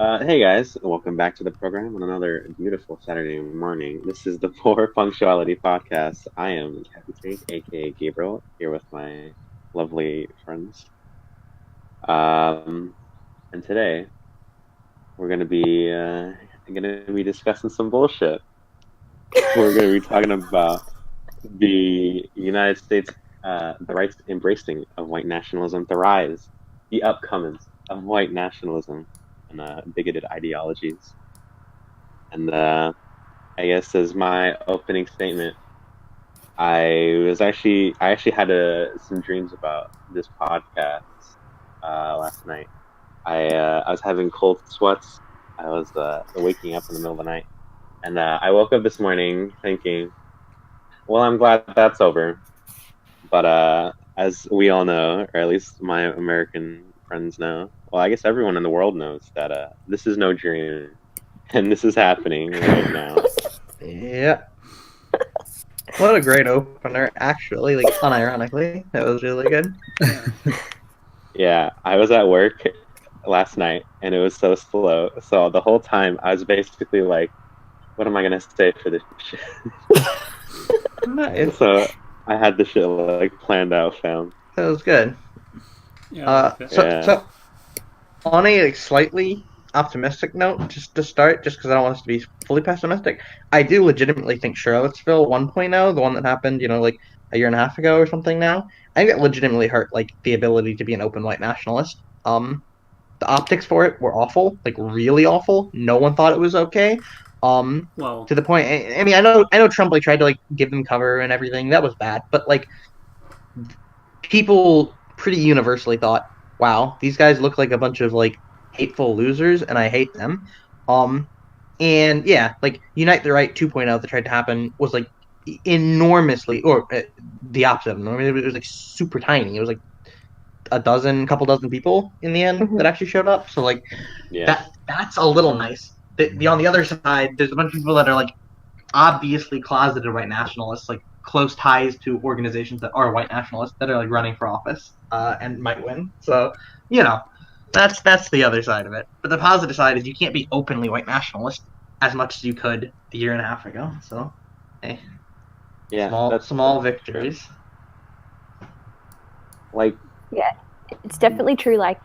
Hey guys, welcome back to the program on another beautiful Saturday morning. This is the Poor Punctuality Podcast. I am Kapitank, aka Gabriel, here with my lovely friends. Um, and today we're gonna be discussing some bullshit. We're gonna be talking about the United States, the rights embracing of white nationalism, the rise, the upcomings of white nationalism and bigoted ideologies. And I guess as my opening statement, I actually had some dreams about this podcast last night. I was having cold sweats. I was waking up in the middle of the night, and I woke up this morning thinking, "Well, I'm glad that's over." But as we all know, or at least my American friends know, well, I guess everyone in the world knows that this is no dream, and this is happening right now. Yeah. What a great opener, actually, like unironically. That was really good. Yeah, I was at work last night and it was so slow. So the whole time I was basically like, what am I gonna say for this shit? Nice. So I had the shit like planned out, fam. That was good. Yeah, I like that. So, Yeah. so on a slightly optimistic note, just to start, just because I don't want us to be fully pessimistic, I do legitimately think Charlottesville 1.0, the one that happened, like a year and a half ago or something now, I think it legitimately hurt like the ability to be an open white nationalist. The optics for it were awful, like really awful. No one thought it was okay. Well, To the point. I mean, I know Trump like tried to like give them cover and everything. That was bad, but like people pretty universally thought, "Wow, these guys look like a bunch of like hateful losers, and I hate them." Um, and yeah, like Unite the Right 2.0 that tried to happen was like enormously, or the opposite of them. I mean, it was like super tiny. It was like couple dozen people in the end that actually showed up. So like Yeah. that's a little nice. On the other side, there's a bunch of people that are like obviously closeted white nationalists, like close ties to organizations that are white nationalists that are like running for office and might win. So that's the other side of it. But the positive side is you can't be openly white nationalist as much as you could a year and a half ago. So hey, Yeah. small victories. Like Yeah, it's definitely true. I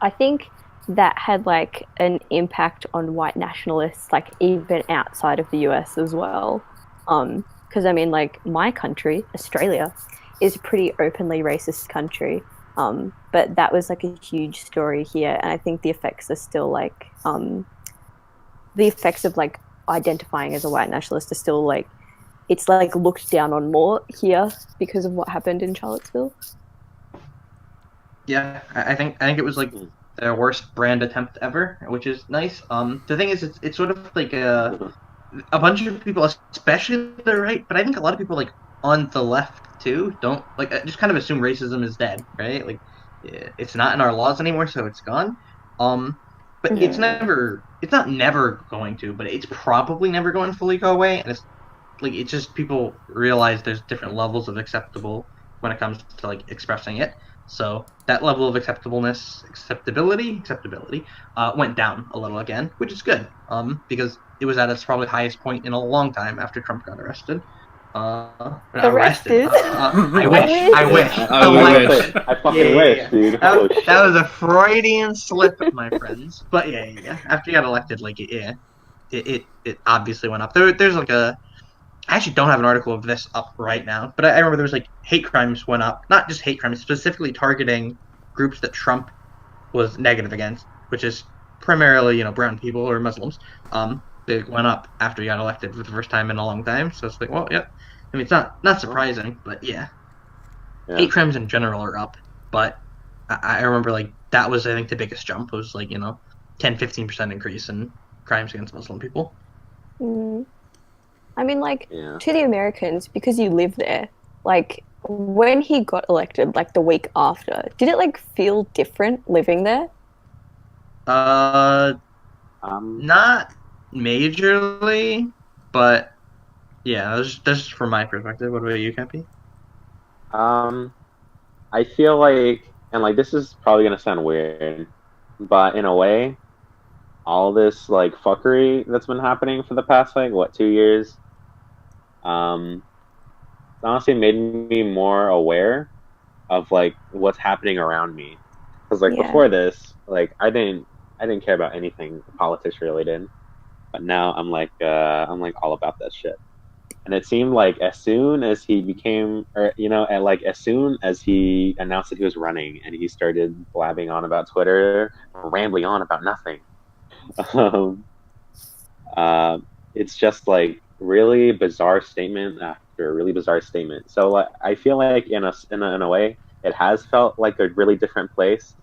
think that had like an impact on white nationalists, like even outside of the US as well. Because I mean, like my country, Australia, is a pretty openly racist country. But that was like a huge story here, and I think the effects are still like the effects of like identifying as a white nationalist are still like it's like looked down on more here because of what happened in Charlottesville. Yeah, I think it was like their worst brand attempt ever, which is nice. The thing is, it's sort of like a bunch of people, especially the right, but I think a lot of people like on the left too, don't like just kind of assume racism is dead, right? Like it's not in our laws anymore, so it's gone. But it's not never going to, but it's probably never going to fully go away, and it's just people realize there's different levels of acceptable when it comes to like expressing it. So that level of acceptability, went down a little again, which is good. Because it was at its probably highest point in a long time after Trump got arrested. Arrested? I wish. I fucking wish, dude. That was a Freudian slip, my friends. But yeah. After he got elected, like it obviously went up. There's like I actually don't have an article of this up right now, but I remember there was like hate crimes went up. Not just hate crimes, specifically targeting groups that Trump was negative against, which is primarily, brown people or Muslims. They went up after he got elected for the first time in a long time. So it's like, well, yeah. I mean, it's not surprising, but yeah. Hate crimes in general are up. But I remember like that was, I think, the biggest jump was like, 10-15% increase in crimes against Muslim people. Mm. I mean, like, to the Americans, because you live there, like, when he got elected, like, the week after, did it, like, feel different living there? Not majorly, but yeah, that's just from my perspective. What about you, Cappy? I feel like, and like this is probably gonna sound weird, but in a way, all this like fuckery that's been happening for the past like 2 years, it's honestly made me more aware of like what's happening around me. Because like before this, like I didn't care about anything politics related, but now I'm like all about that shit. And it seemed like as soon as he became, or and like as soon as he announced that he was running, and he started blabbing on about Twitter, rambling on about nothing. Um, it's just like really bizarre statement after a really bizarre statement. So like, I feel like in a way, it has felt like a really different place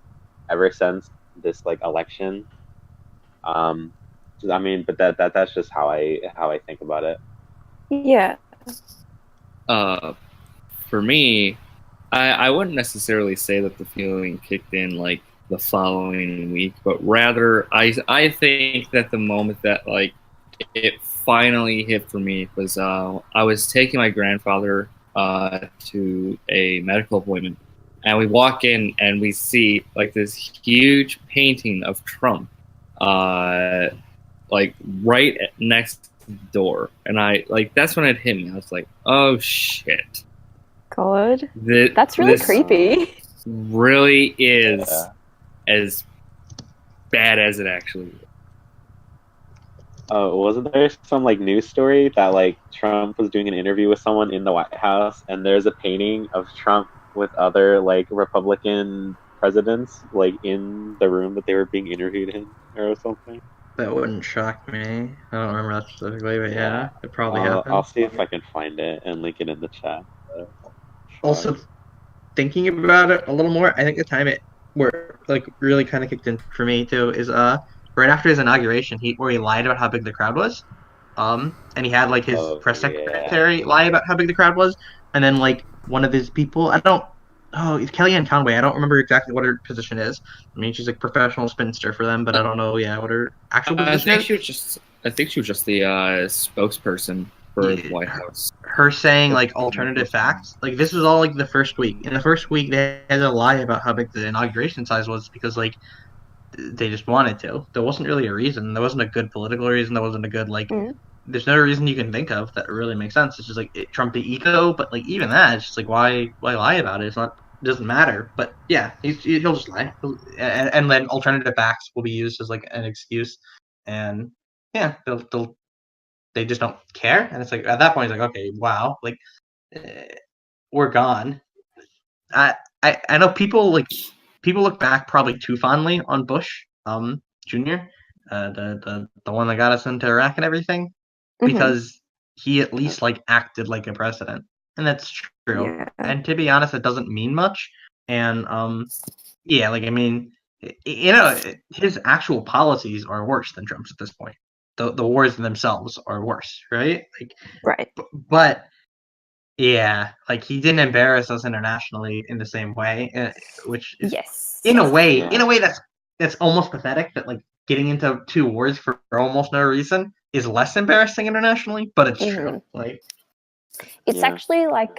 ever since this like election. I mean, but that's just how I think about it. Yeah. For me, I wouldn't necessarily say that the feeling kicked in like the following week, but rather I think that the moment that like it finally hit for me was I was taking my grandfather to a medical appointment, and we walk in and we see like this huge painting of Trump like right next to the door, and I like that's when it hit me. I was like, oh shit. God, that's really creepy. Really is as bad as it actually is. Oh, wasn't there some like news story that like Trump was doing an interview with someone in the White House, and there's a painting of Trump with other like Republican presidents like in the room that they were being interviewed in, or something? That wouldn't shock me. I don't remember that specifically, but yeah, it probably happened. I'll see if I can find it and link it in the chat. Also, thinking about it a little more, I think the time it where like really kind of kicked in for me too is right after his inauguration, where he lied about how big the crowd was, and he had like his press secretary lie about how big the crowd was, and then like one of his people, it's Kellyanne Conway. I don't remember exactly what her position is. I mean, she's like professional spinster for them, but I don't know, what her actual position is. I think she was just the spokesperson for the White House. Her saying like alternative facts, like this was all like the first week. In the first week, they had to lie about how big the inauguration size was because like they just wanted to. There wasn't really a reason. There wasn't a good political reason. There wasn't a good like. There's no reason you can think of that really makes sense. It's just like Trump the ego, but like even that, it's just like why lie about it? It doesn't matter. But yeah, he'll just lie, and then alternative facts will be used as like an excuse, and yeah, they just don't care. And it's like at that point, it's like okay, wow, like we're gone. I know people look back probably too fondly on Bush, Jr., the one that got us into Iraq and everything, because he at least like acted like a president, and that's true. Yeah. And to be honest, it doesn't mean much. And like I mean, his actual policies are worse than Trump's at this point. The wars themselves are worse, right? Like, right. But yeah, like he didn't embarrass us internationally in the same way, which is in a way that's almost pathetic. That like getting into 2 wars for almost no reason is less embarrassing internationally, but it's true. Like it's actually like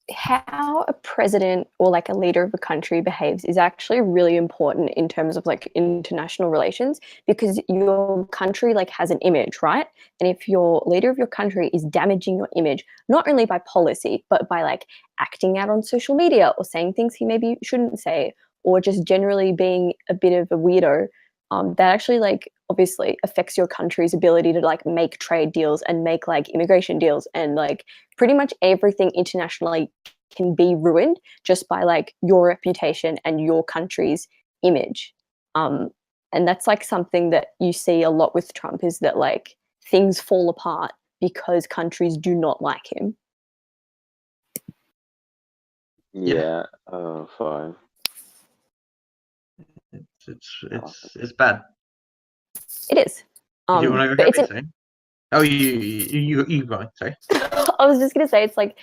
how a president or like a leader of a country behaves is actually really important in terms of like international relations, because your country like has an image, right? And if your leader of your country is damaging your image, not only by policy, but by like acting out on social media or saying things he maybe shouldn't say, or just generally being a bit of a weirdo, that actually like obviously affects your country's ability to like make trade deals and make like immigration deals, and like pretty much everything internationally can be ruined just by like your reputation and your country's image. And that's like something that you see a lot with Trump, is that like things fall apart because countries do not like him. Yeah. Oh, fine. It's bad. It is. But it's you going? Sorry. I was just gonna say it's like,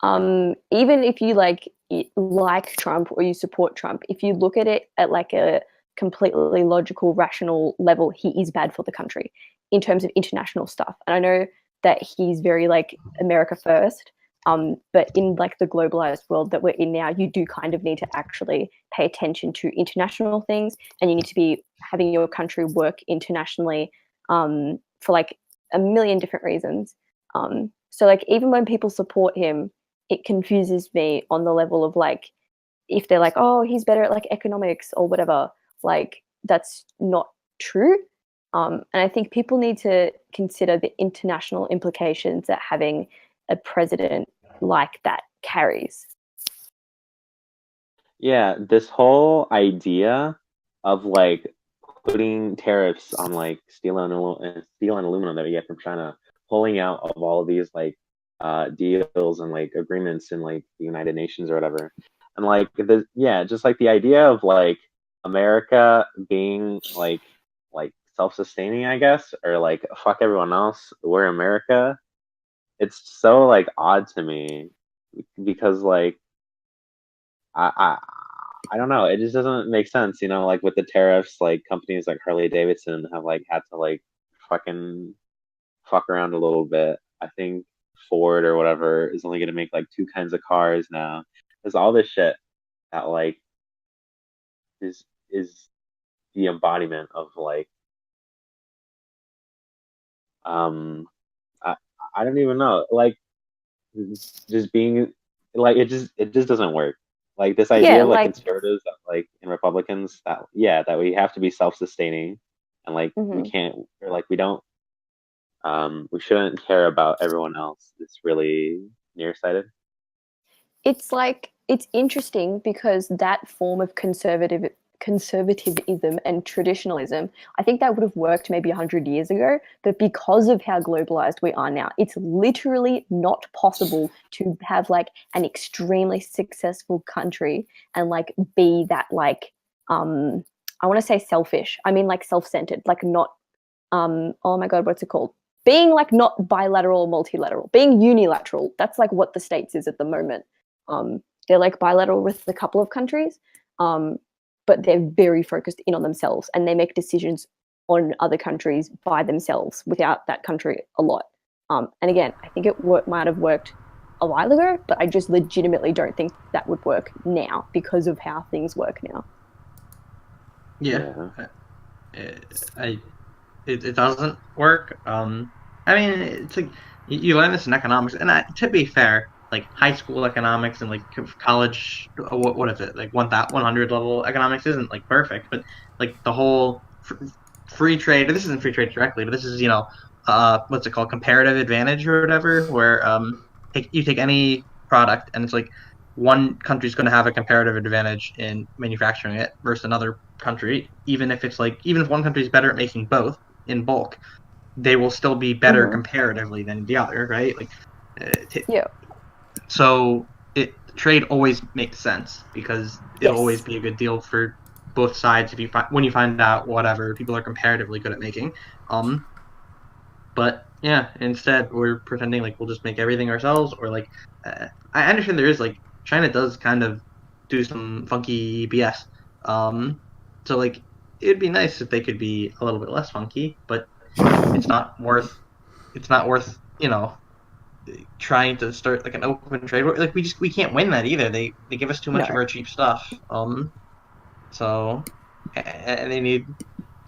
even if you like Trump or you support Trump, if you look at it at like a completely logical, rational level, he is bad for the country in terms of international stuff. And I know that he's very like America first, but in like the globalized world that we're in now, you do kind of need to actually pay attention to international things, and you need to be having your country work internationally for like a million different reasons. So like even when people support him, it confuses me on the level of like, if they're like, oh, he's better at like economics or whatever, like that's not true. And I think people need to consider the international implications that having a president like that carries. Yeah, this whole idea of like putting tariffs on like steel and aluminum that we get from China, pulling out of all of these like deals and like agreements in like the United Nations or whatever, and like just like the idea of like America being like self-sustaining, I guess, or like fuck everyone else, we're America. It's so like odd to me because like I don't know. It just doesn't make sense, you know. Like with the tariffs, like companies like Harley Davidson have like had to like fucking fuck around a little bit. I think Ford or whatever is only going to make like two kinds of cars now. There's all this shit that like is the embodiment of like um I I don't even know, like just being like it just doesn't work. Like this idea of like conservatives that, like and Republicans that that we have to be self-sustaining and like we can't, or like we don't we shouldn't care about everyone else. It's really nearsighted. It's like, it's interesting because that form of conservatism and traditionalism, I think that would have worked maybe 100 years ago, but because of how globalized we are now, it's literally not possible to have like an extremely successful country and like be that like I want to say selfish. I mean like self-centered, like not oh my god, what's it called? Being like not bilateral or multilateral, being unilateral. That's like what the States is at the moment. They're like bilateral with a couple of countries, but they're very focused in on themselves and they make decisions on other countries by themselves without that country a lot. And again, I think it might have worked a while ago, but I just legitimately don't think that would work now because of how things work now. Yeah. It doesn't work. I mean, it's like you learn this in economics, and to be fair, like high school economics and like college, what is it, like 100 level economics isn't like perfect, but like the whole free trade. This isn't free trade directly, but this is what's it called, comparative advantage or whatever, where you take any product and it's like one country's going to have a comparative advantage in manufacturing it versus another country, even if one country is better at making both in bulk, they will still be better comparatively than the other, right? Like, so trade always makes sense because it'll always be a good deal for both sides when you find out whatever people are comparatively good at making. But yeah, instead we're pretending like we'll just make everything ourselves, or like I understand there is like China does kind of do some funky BS. So like it'd be nice if they could be a little bit less funky, but it's not worth trying to start like an open trade war. Like we can't win that either. They give us too much of our cheap stuff. So and they need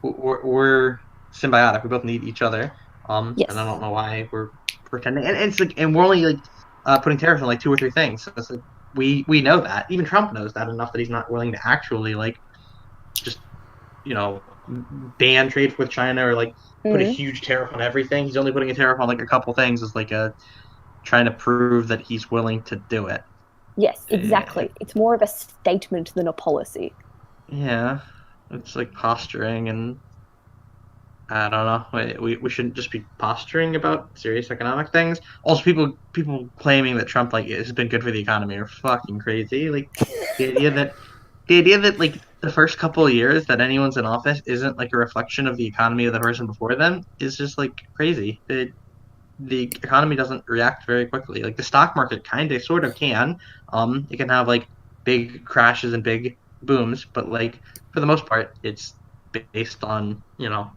we're symbiotic. We both need each other. And I don't know why we're pretending. And it's like, and we're only like putting tariffs on like 2 or 3 things. So it's like we know that. Even Trump knows that enough that he's not willing to actually like just ban trade with China or like put a huge tariff on everything. He's only putting a tariff on like a couple things as like trying to prove that he's willing to do it. Yes, exactly. It's more of a statement than a policy. Yeah, it's like posturing, and I don't know. We shouldn't just be posturing about serious economic things. Also, people claiming that Trump like has been good for the economy are fucking crazy. Like the idea that like the first couple of years that anyone's in office isn't like a reflection of the economy of the person before them is just like crazy. The economy doesn't react very quickly. Like the stock market kind of sort of can. It can have like big crashes and big booms, but like for the most part it's based on, the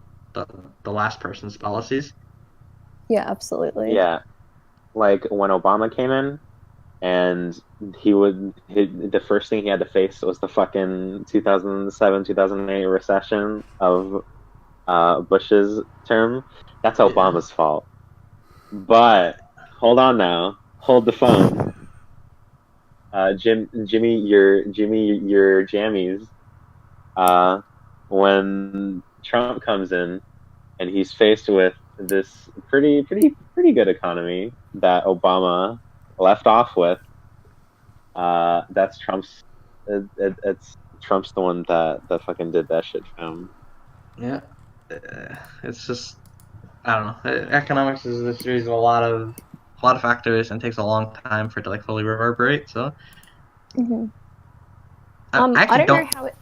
last person's policies. Yeah, absolutely. Yeah. Like when Obama came in and the first thing he had to face was the fucking 2007-2008 recession of Bush's term. That's Obama's fault. But hold on now, hold the phone. Jimmy, your jammies. When Trump comes in and he's faced with this pretty good economy that Obama left off with, that's Trump's. It's Trump's the one that fucking did that shit for him. Yeah, it's just, I don't know. Economics is a series of a lot of factors and takes a long time for it to like fully reverberate. So, I don't know how it.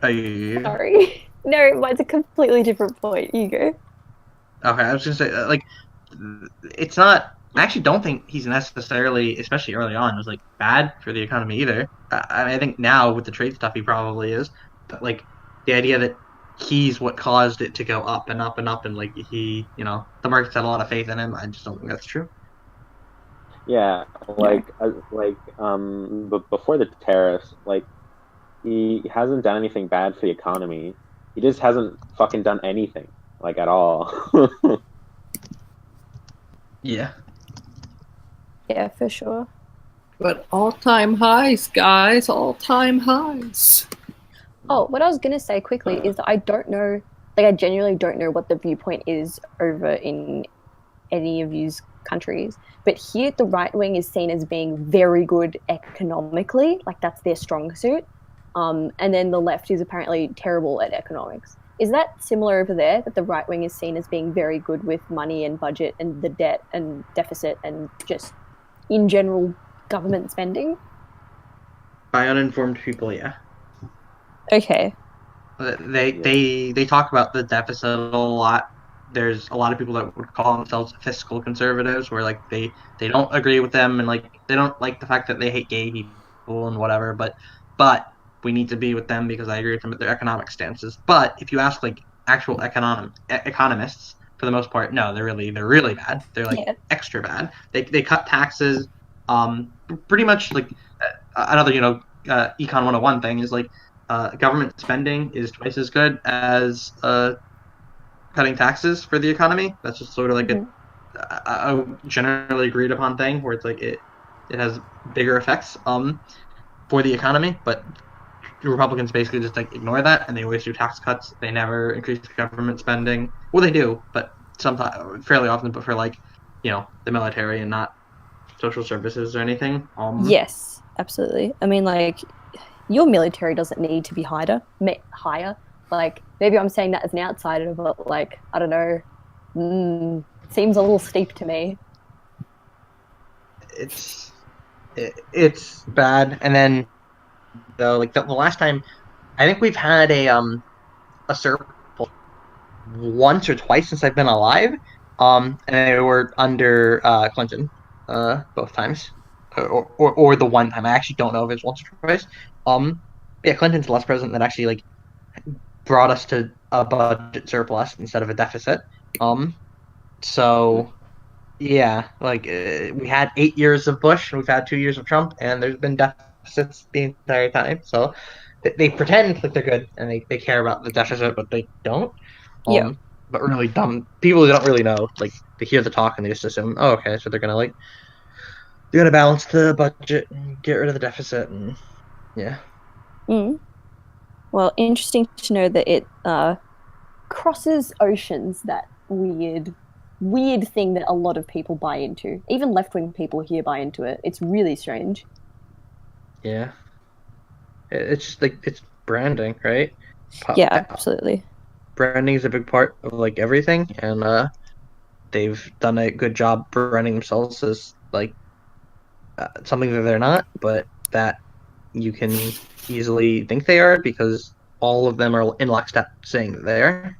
Sorry, no, mine's a completely different point. You go. Okay, I was gonna say like, it's not. I actually don't think he's necessarily, especially early on, was like bad for the economy either. I think now with the trade stuff, he probably is. But like the idea that he's what caused it to go up and up and up, and like the markets had a lot of faith in him. I just don't think that's true. Yeah, but before the tariffs, like he hasn't done anything bad for the economy. He just hasn't fucking done anything, like at all. Yeah. Yeah, for sure. But all-time highs, guys, all-time highs. Oh, what I was gonna say quickly is that I don't know, like I genuinely don't know what the viewpoint is over in any of these countries. But here, the right wing is seen as being very good economically, like that's their strong suit. And then the left is apparently terrible at economics. Is that similar over there, that the right wing is seen as being very good with money and budget and the debt and deficit and just in general government spending? By uninformed people, yeah. Okay. They talk about the deficit a lot. There's a lot of people that would call themselves fiscal conservatives, where like they don't agree with them and like they don't like the fact that they hate gay people and whatever. But we need to be with them because I agree with them with their economic stances. But if you ask like actual economists, for the most part, no, they're really bad. They're like extra bad. They cut taxes. Pretty much like another Econ 101 thing is like government spending is twice as good as cutting taxes for the economy. That's just sort of like a generally agreed upon thing where it's like it has bigger effects for the economy, but Republicans basically just like ignore that and they always do tax cuts. They never increase government spending. Well, they do, but sometimes fairly often, but for like the military and not social services or anything. Yes, absolutely. I mean, like, your military doesn't need to be higher. Like, maybe I'm saying that as an outsider, but like, I don't know. Seems a little steep to me. It's bad. And then the last time, I think we've had a surplus once or twice since I've been alive. And they were under Clinton, both times, or the one time. I actually don't know if it's once or twice. Yeah, Clinton's the last president that actually like brought us to a budget surplus instead of a deficit. So yeah, like we had 8 years of Bush and we've had 2 years of Trump, and there's been deficits the entire time. So they pretend like they're good and they care about the deficit, but they don't. Yeah. But really dumb people who don't really know, like they hear the talk and they just assume, oh, okay, so they're gonna balance the budget and get rid of the deficit, and yeah. Well, interesting to know that it crosses oceans. That weird thing that a lot of people buy into. Even left-wing people here buy into it. It's really strange. Yeah. It's just like it's branding, right? Yeah, absolutely. Branding is a big part of like everything, and they've done a good job branding themselves as like something that they're not, but that you can easily think they are because all of them are in lockstep saying that they are.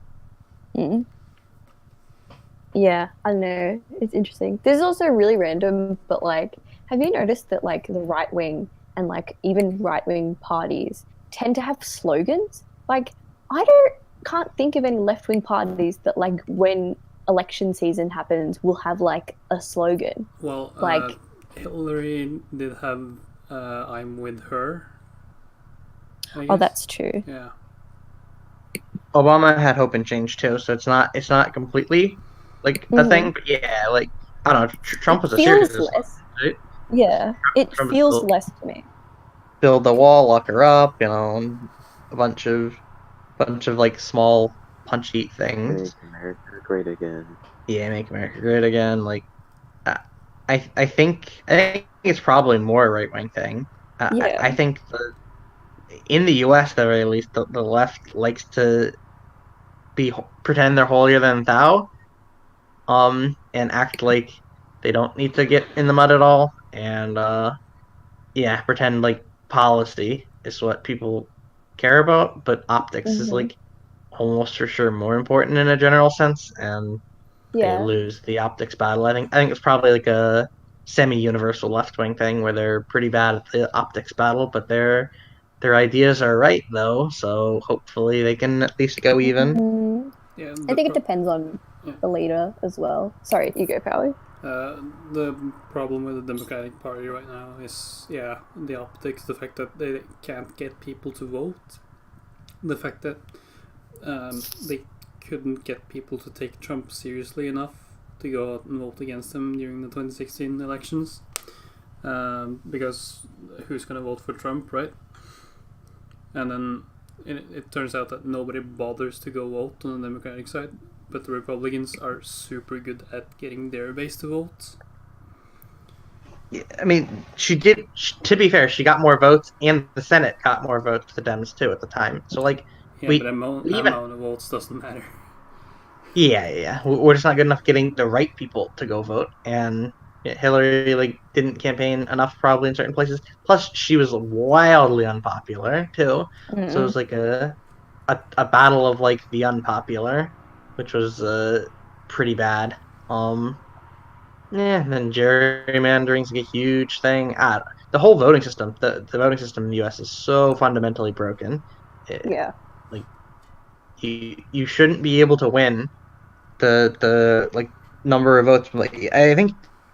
Yeah, I know. It's interesting. This is also really random, but like, have you noticed that like the right wing and like even right wing parties tend to have slogans? Like, I can't think of any left wing parties that like when election season happens will have like a slogan. Well, like Hillary did have I'm with her. I Oh, guess. that's true. Yeah. Obama had hope and change too, so it's not completely like a thing. But yeah, like I don't know. Trump was a feels serious less. right? Yeah, it Trump is feels still less to me. build the wall, lock her up, and a bunch of like small punchy things. Make America great again. Yeah, make America great again. Like I think it's probably more a right wing thing. Yeah. I think in the U.S. at the very least, the left likes to pretend they're holier than thou, and act like they don't need to get in the mud at all, and yeah, pretend like policy is what people care about, but optics is like almost for sure more important in a general sense, and they Yeah. lose the optics battle. I think it's probably like a semi-universal left-wing thing where they're pretty bad at the optics battle, but their ideas are right though, so hopefully they can at least go even. Mm, Yeah. I think it depends on the leader as well. Sorry, you go, Powie. The problem with the Democratic Party right now is, the optics, the fact that they can't get people to vote, the fact that they couldn't get people to take Trump seriously enough to go out and vote against him during the 2016 elections, because who's going to vote for Trump, right? And then it turns out that nobody bothers to go vote on the Democratic side, but the Republicans are super good at getting their base to vote. Yeah, I mean, she did. To be fair, she got more votes, and the Senate got more votes to Dems too at the time. So like, But amount of votes doesn't matter. Yeah. We're just not good enough getting the right people to go vote, and Hillary like didn't campaign enough probably in certain places. Plus, she was wildly unpopular too. So it was like a battle of like the unpopular, which was pretty bad. And then gerrymandering's like a huge thing. The whole voting system, the voting system in the U.S. is so fundamentally broken. Like you shouldn't be able to win the like number of votes. Like I think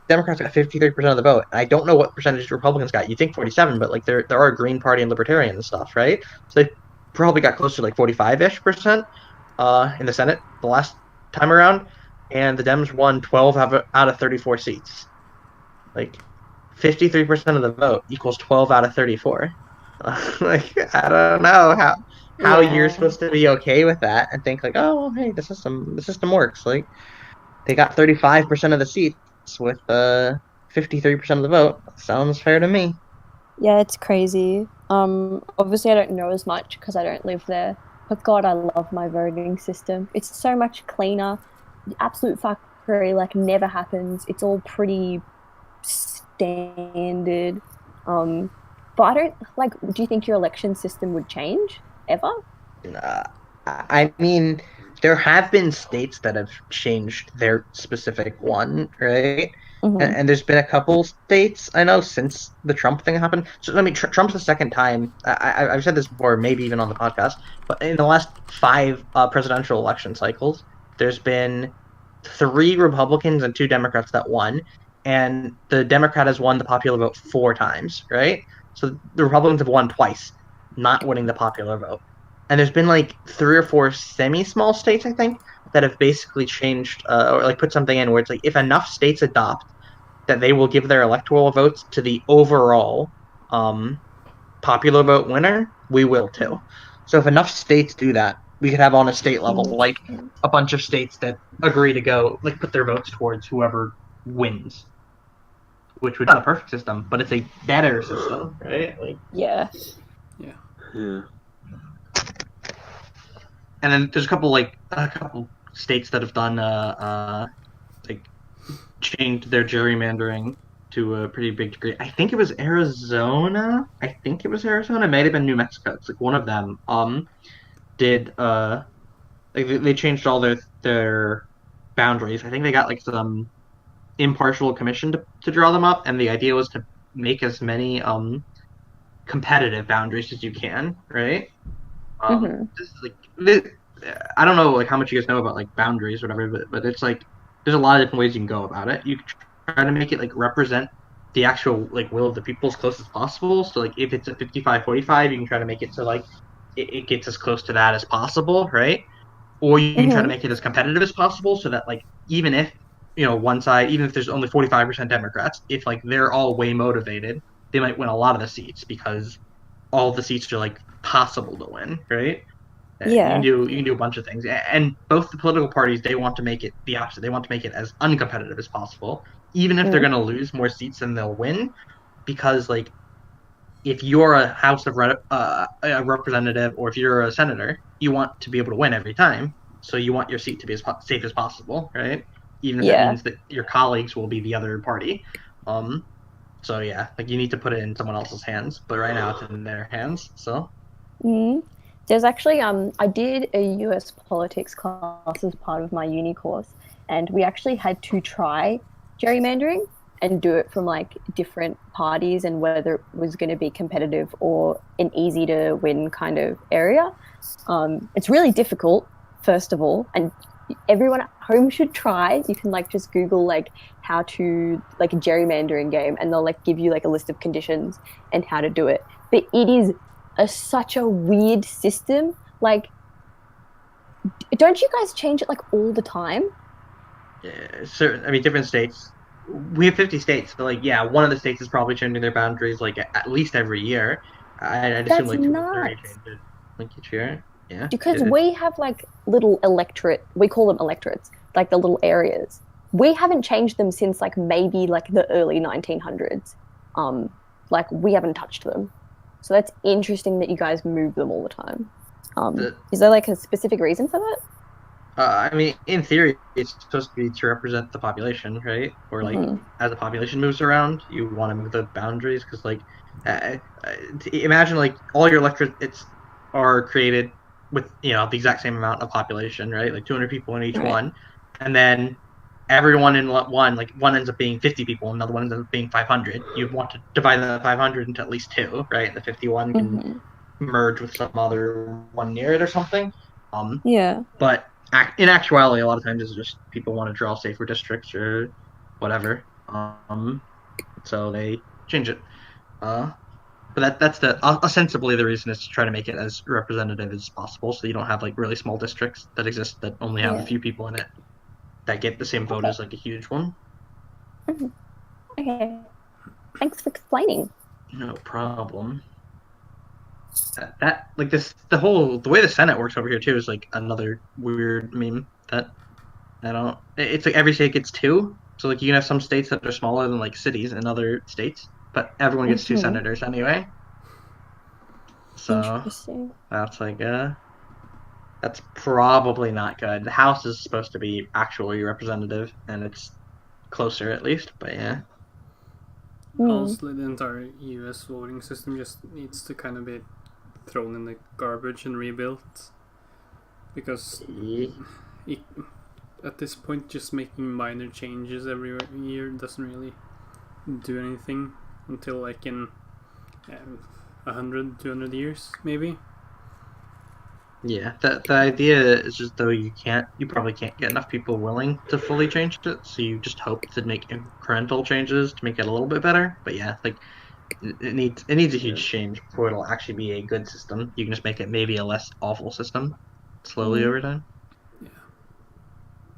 Democrats got 53% of the vote. I don't know what percentage Republicans got. You think 47, but like there are Green Party and Libertarian and stuff, right? So they probably got close to like 45-ish% in the Senate the last time around, and the Dems won 12 out of 34 seats. Like 53% of the vote equals 12 out of 34. Like I don't know how you're supposed to be okay with that and think like, oh well, hey, the system works. Like they got 35% of the seats with 53% of the vote. Sounds fair to me. Yeah, it's crazy. Obviously I don't know as much because I don't live there. But God, I love my voting system. It's so much cleaner. The absolute fuckery like never happens. It's all pretty standard. But I don't like. Do you think your election system would change ever? I mean, there have been states that have changed their specific one, right? And there's been a couple states I know since the Trump thing happened. So I mean, Trump's the second time. I've said this before, maybe even on the podcast, but in the last 5 presidential election cycles, there's been 3 Republicans and 2 Democrats that won, and the Democrat has won the popular vote 4 times, right? So the Republicans have won twice, not winning the popular vote. And there's been like 3 or 4 semi-small states, I think, that have basically changed or like put something in where it's like if enough states adopt that they will give their electoral votes to the overall popular vote winner, we will too. So if enough states do that, we could have on a state level like a bunch of states that agree to go like put their votes towards whoever wins, which would be a perfect system, but it's a better system, right? Like Yeah. And then there's a couple states that have done like changed their gerrymandering to a pretty big degree. I think it was Arizona. It might have been New Mexico. It's like one of them did like they changed all their boundaries. I think they got like some impartial commission to draw them up, and the idea was to make as many competitive boundaries as you can, right? Just like I don't know like how much you guys know about like boundaries or whatever, but it's like there's a lot of different ways you can go about it. You try to make it like represent the actual like will of the people as close as possible. So like if it's a 55-45, you can try to make it so like it gets as close to that as possible, right? Or you can try to make it as competitive as possible so that like even if one side, even if there's only 45% Democrats, if like they're all way motivated, they might win a lot of the seats because all the seats are like possible to win, right? Yeah. You can do a bunch of things, and both the political parties, they want to make it the opposite. They want to make it as uncompetitive as possible, even if they're going to lose more seats than they'll win, because like if you're a a representative or if you're a senator, you want to be able to win every time. So you want your seat to be as safe as possible, right? Even if it means that your colleagues will be the other party. So yeah, like you need to put it in someone else's hands, but right now it's in their hands. So. There's actually I did a US politics class as part of my uni course, and we actually had to try gerrymandering and do it from like different parties and whether it was going to be competitive or an easy to win kind of area. It's really difficult, first of all, and everyone at home should try. You can like just Google like how to like a gerrymandering game, and they'll like give you like a list of conditions and how to do it. But it is such a weird system. Like, don't you guys change it like all the time? Yeah, certain. I mean, different states. We have 50 states, but like, yeah, one of the states is probably changing their boundaries like at least every year. I'd assume like 2 or 30 change it like each year. Yeah. Because we have like little electorate. We call them electorates, like the little areas. We haven't changed them since like maybe like the early 1900s. Like we haven't touched them. So that's interesting that you guys move them all the time. Is there like a specific reason for that? I mean, in theory, it's supposed to be to represent the population, right? Or like, as the population moves around, you want to move the boundaries because, like, imagine like all your electorates are created with the exact same amount of population, right? Like 200 people in each one, and then everyone in one, like one ends up being 50 people, and another one ends up being 500. You want to divide that 500 into at least two, right? And the 51 can merge with some other one near it or something. But in actuality, a lot of times it's just people want to draw safer districts or whatever. So they change it. But that's ostensibly the reason is to try to make it as representative as possible, so you don't have like really small districts that exist that only have a few people in it that get the same vote as like a huge one. Okay. Thanks for explaining. No problem. That like this the way the Senate works over here too is like another weird meme that I don't. It's like every state gets two, so like you can have some states that are smaller than like cities in other states, but everyone gets two senators anyway. So that's like that's probably not good. The House is supposed to be actually representative, and it's closer at least, but yeah. Honestly, the entire US voting system just needs to kind of be thrown in the garbage and rebuilt, because at this point just making minor changes every year doesn't really do anything until like in 100-200 years maybe. Yeah, the idea is just though you probably can't get enough people willing to fully change it, so you just hope to make incremental changes to make it a little bit better. But yeah, like it needs a huge change before it'll actually be a good system. You can just make it maybe a less awful system slowly over time. Yeah.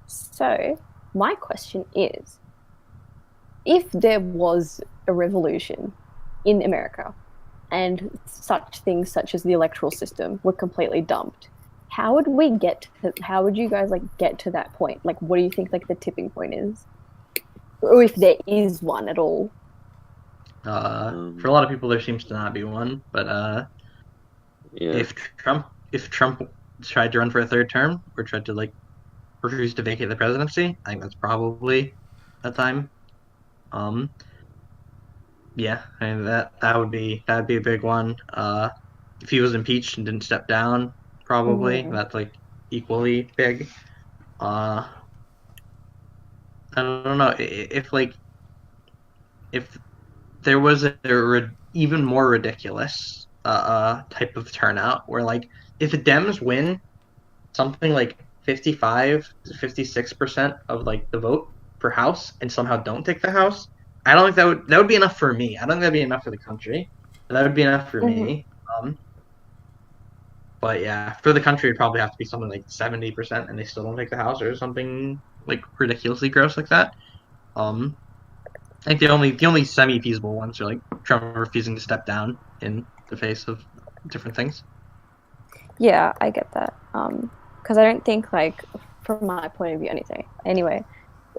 So my question is, if there was a revolution in America and such things such as the electoral system were completely dumped, how would you guys like get to that point? Like, what do you think like the tipping point is, or if there is one at all? For a lot of people, there seems to not be one. But if Trump tried to run for a third term or tried to like refuse to vacate the presidency, I think that's probably a time. Yeah, I mean, that would be a big one. If he was impeached and didn't step down, probably that's like equally big. I don't know if there was a even more ridiculous type of turnout where like if the Dems win something like 55 to 56% of like the vote per house and somehow don't take the house, I don't think that would be enough for me. I don't think that'd be enough for the country. But that would be enough for me. But yeah, for the country, it'd probably have to be something like 70%, and they still don't take the House, or something like ridiculously gross like that. I think the only semi-feasible ones are like Trump refusing to step down in the face of different things. Yeah, I get that. Because I don't think, like, from my point of view, anyway,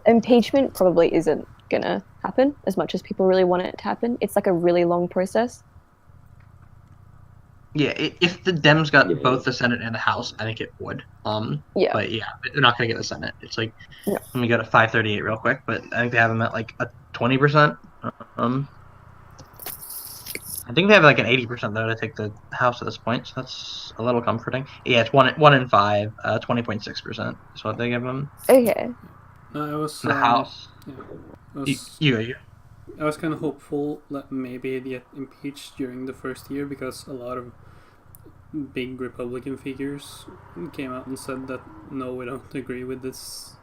impeachment probably isn't gonna happen as much as people really want it to happen. It's like a really long process. Yeah, if the Dems got both the Senate and the House, I think it would. Yeah. But yeah, they're not gonna get the Senate. It's like, No. let me go to 538 real quick. But I think they have them at like a 20%. I think they have like an 80% though to take the House at this point, so that's a little comforting. Yeah, it's 1 in 5, 20.6% is what they give them. Okay. I was The House. Yeah, I was kind of hopeful that maybe they get impeached during the first year, because a lot of big Republican figures came out and said that no, we don't agree with this.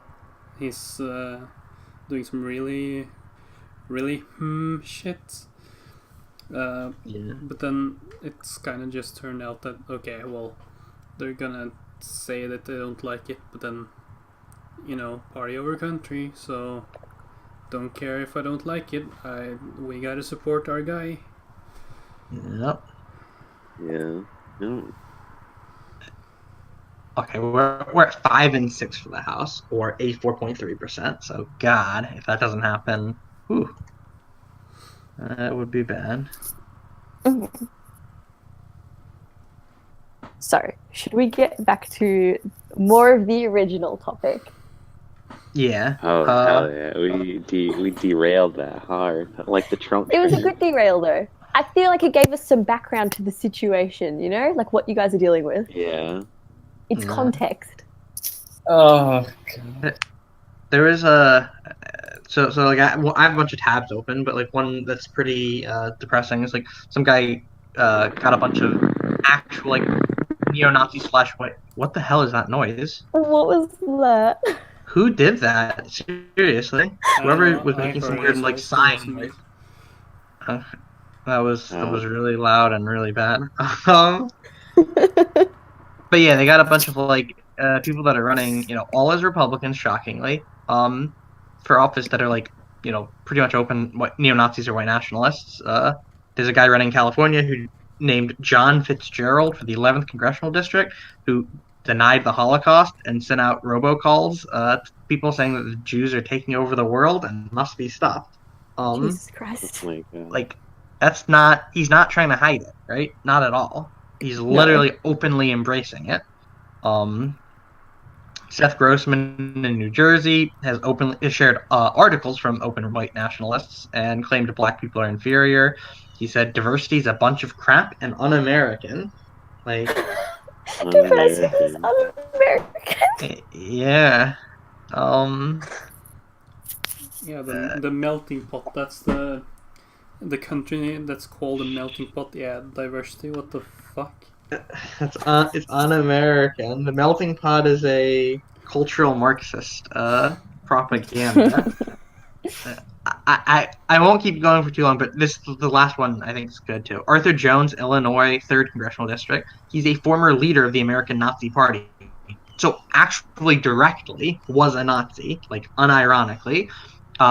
He's doing some really shit. But then it's kind of just turned out that, okay, well, they're gonna say that they don't like it, but then, party over country, so don't care if I don't like it. We gotta support our guy. Yep. Yeah. Okay, we're at 5 and 6 for the House, or 84.3%. So God, if that doesn't happen, whew, that would be bad. Mm-hmm. So, should we get back to more of the original topic? Yeah. Oh hell yeah! We derailed that hard, like the Trump. It was a good derail, though. I feel like it gave us some background to the situation. Like what you guys are dealing with. Yeah. It's context. Oh God. There is a so like I have a bunch of tabs open, but like one that's pretty depressing is like some guy got a bunch of actual like neo-Nazi / what the hell is that noise? What was that? Who did that? Seriously, whoever was making some weird like sign noise. That was really loud and really bad. But yeah, they got a bunch of like people that are running, all as Republicans, shockingly, for office that are like, pretty much open neo-Nazis or white nationalists. There's a guy running in California who named John Fitzgerald for the 11th congressional district, who denied the Holocaust and sent out robocalls to people saying that the Jews are taking over the world and must be stopped. Jesus Christ! Oh my God. Like, he's not trying to hide it, right? Not at all. He's literally openly embracing it. Seth Grossman in New Jersey has shared articles from open white nationalists and claimed black people are inferior. He said diversity is a bunch of crap and un-American. Like, diversity is un-American. Yeah. Yeah, the melting pot. That's the country that's called a melting pot. Yeah, diversity. What the fuck? It's un-American. The melting pot is a cultural Marxist propaganda. I won't keep going for too long, but the last one I think is good too. Arthur Jones, Illinois, 3rd Congressional District. He's a former leader of the American Nazi Party. So actually directly was a Nazi, like unironically.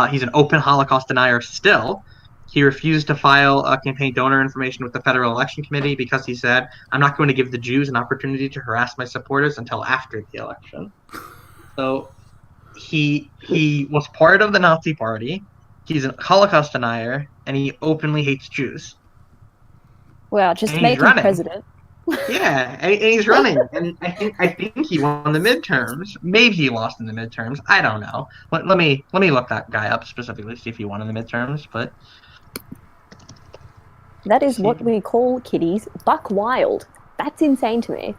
He's an open Holocaust denier still. He refused to file campaign donor information with the Federal Election Committee because he said, I'm not going to give the Jews an opportunity to harass my supporters until after the election. So he was part of the Nazi Party. He's a Holocaust denier, and he openly hates Jews. Wow, just make him president. Yeah, and he's running, and I think he won the midterms. Maybe he lost in the midterms. I don't know. Let me look that guy up specifically, see if he won in the midterms. But that is what we call kiddies buck wild. That's insane to me.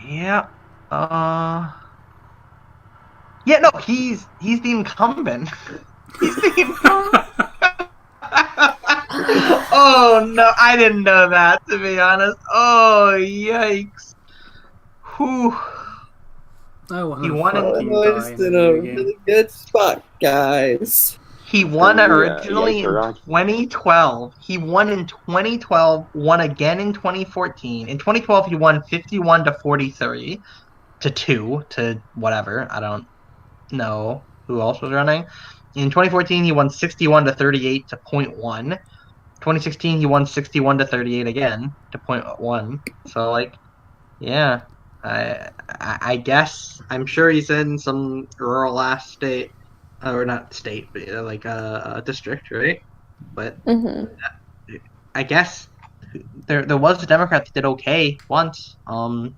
Yeah. Yeah, no, he's the incumbent. He's the incumbent. Oh no, I didn't know that, to be honest. Oh yikes. Whew. I want He to won fucking Almost die in in a the game. really good spot, guys. He won Yeah, originally in Garage. 2012. He won in 2012, won again in 2014. In 2012, he won 51 to 43 to 2 to whatever. I don't know who else was running. In 2014, he won 61 to 38 to 0.1. 2016, he won 61 to 38 again to 0.1. So, like, yeah. I guess I'm sure he's in some rural ass state, or not state, but like a district, right? But I guess there was a Democrat that did okay once. Only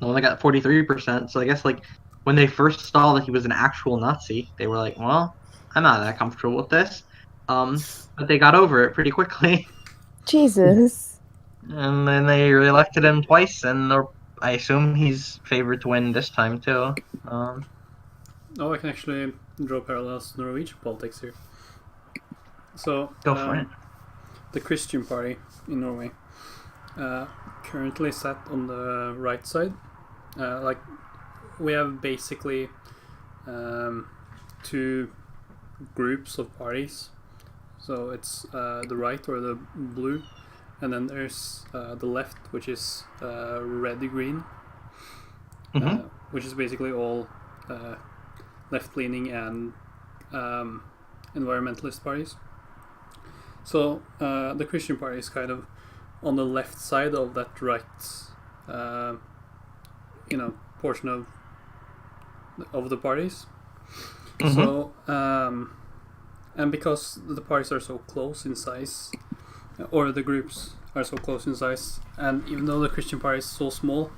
got 43%. So I guess like when they first saw that he was an actual Nazi, they were like, well, I'm not that comfortable with this. But they got over it pretty quickly. Jesus. And then they reelected him twice, and I assume he's favored to win this time too. Oh, I can actually draw parallels to Norwegian politics here. So, Go for it. The Christian Party in Norway currently sat on the right side. Like, we have basically two groups of parties. So it's the right or the blue, and then there's the left, which is red-green, which is basically all left-leaning and environmentalist parties. So the Christian Party is kind of on the left side of that right, portion of the parties. So and because the parties are so close in size, or the groups are so close in size, and even though the Christian Party is so small,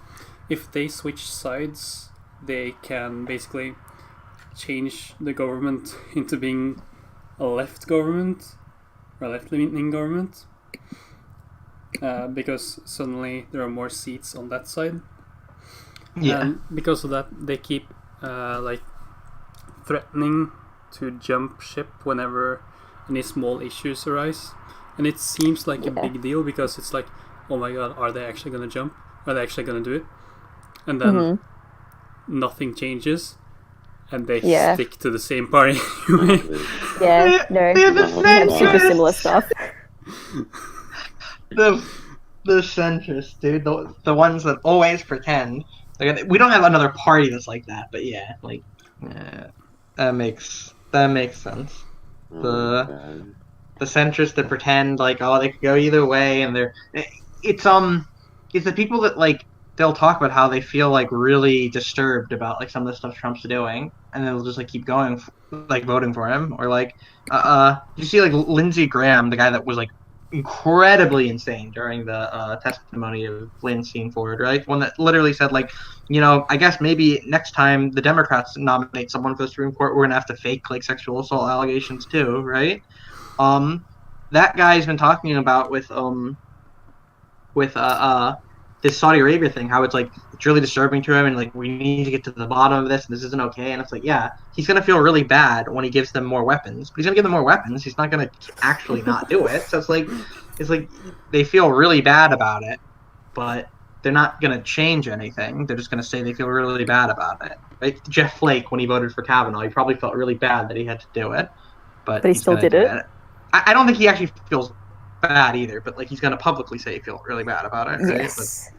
if they switch sides, they can basically change the government into being a left government or a left-leaning government, because suddenly there are more seats on that side. Yeah. And because of that, they keep threatening to jump ship whenever any small issues arise. And it seems like a big deal because it's like, oh my god, are they actually going to jump? Are they actually going to do it? And then nothing changes, and they stick to the same party. Yeah, no, we have super similar stuff. The centrists, dude, the ones that always pretend. Like, we don't have another party that's like that, but yeah, like that makes sense. The centrists that pretend like, oh, they could go either way, and it's the people that like they'll talk about how they feel like really disturbed about like some of the stuff Trump's doing, and they'll just like keep going, like voting for him, or like you see like Lindsey Graham, the guy that was like incredibly insane during the testimony of Lindsey Ford, right? One that literally said like, I guess maybe next time the Democrats nominate someone for the Supreme Court, we're gonna have to fake like sexual assault allegations too, right? That guy's been talking about with this Saudi Arabia thing, how it's really disturbing to him, and like we need to get to the bottom of this, and this isn't okay. And it's like, yeah, he's gonna feel really bad when he gives them more weapons, but he's gonna give them more weapons. He's not gonna actually not do it. So it's like they feel really bad about it, but they're not gonna change anything. They're just gonna say they feel really bad about it. Right? Jeff Flake, when he voted for Kavanaugh, he probably felt really bad that he had to do it, but he still did it. I don't think he actually feels bad either, but like he's gonna publicly say he feels really bad about it. Right? Yes.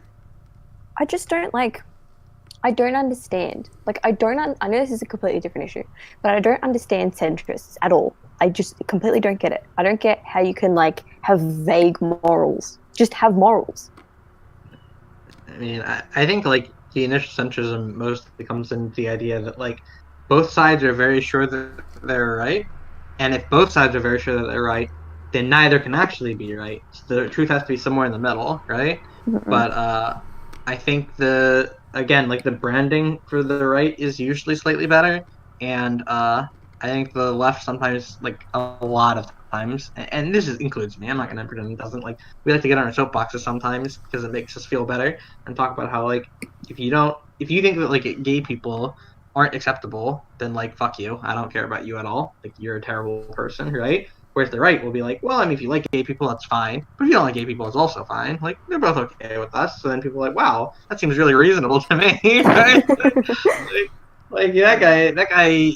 I just don't I don't understand. Like, I know this is a completely different issue, but I don't understand centrists at all. I just completely don't get it. I don't get how you can like have vague morals. Just have morals. I mean, I think like the initial centrism mostly comes into the idea that like both sides are very sure that they're right, and if both sides are very sure that they're right, then neither can actually be right. So the truth has to be somewhere in the middle, right? Mm-hmm. But I think the branding for the right is usually slightly better, and I think the left sometimes, like a lot of times, and this includes me, I'm not going to pretend it doesn't, like we like to get on our soapboxes sometimes because it makes us feel better and talk about how like if you think that like gay people aren't acceptable, then like fuck you, I don't care about you at all, like you're a terrible person, right? Whereas the right will be like, well, I mean, if you like gay people, that's fine. But if you don't like gay people, it's also fine. Like, they're both okay with us. So then people are like, wow, that seems really reasonable to me. Right? like that guy,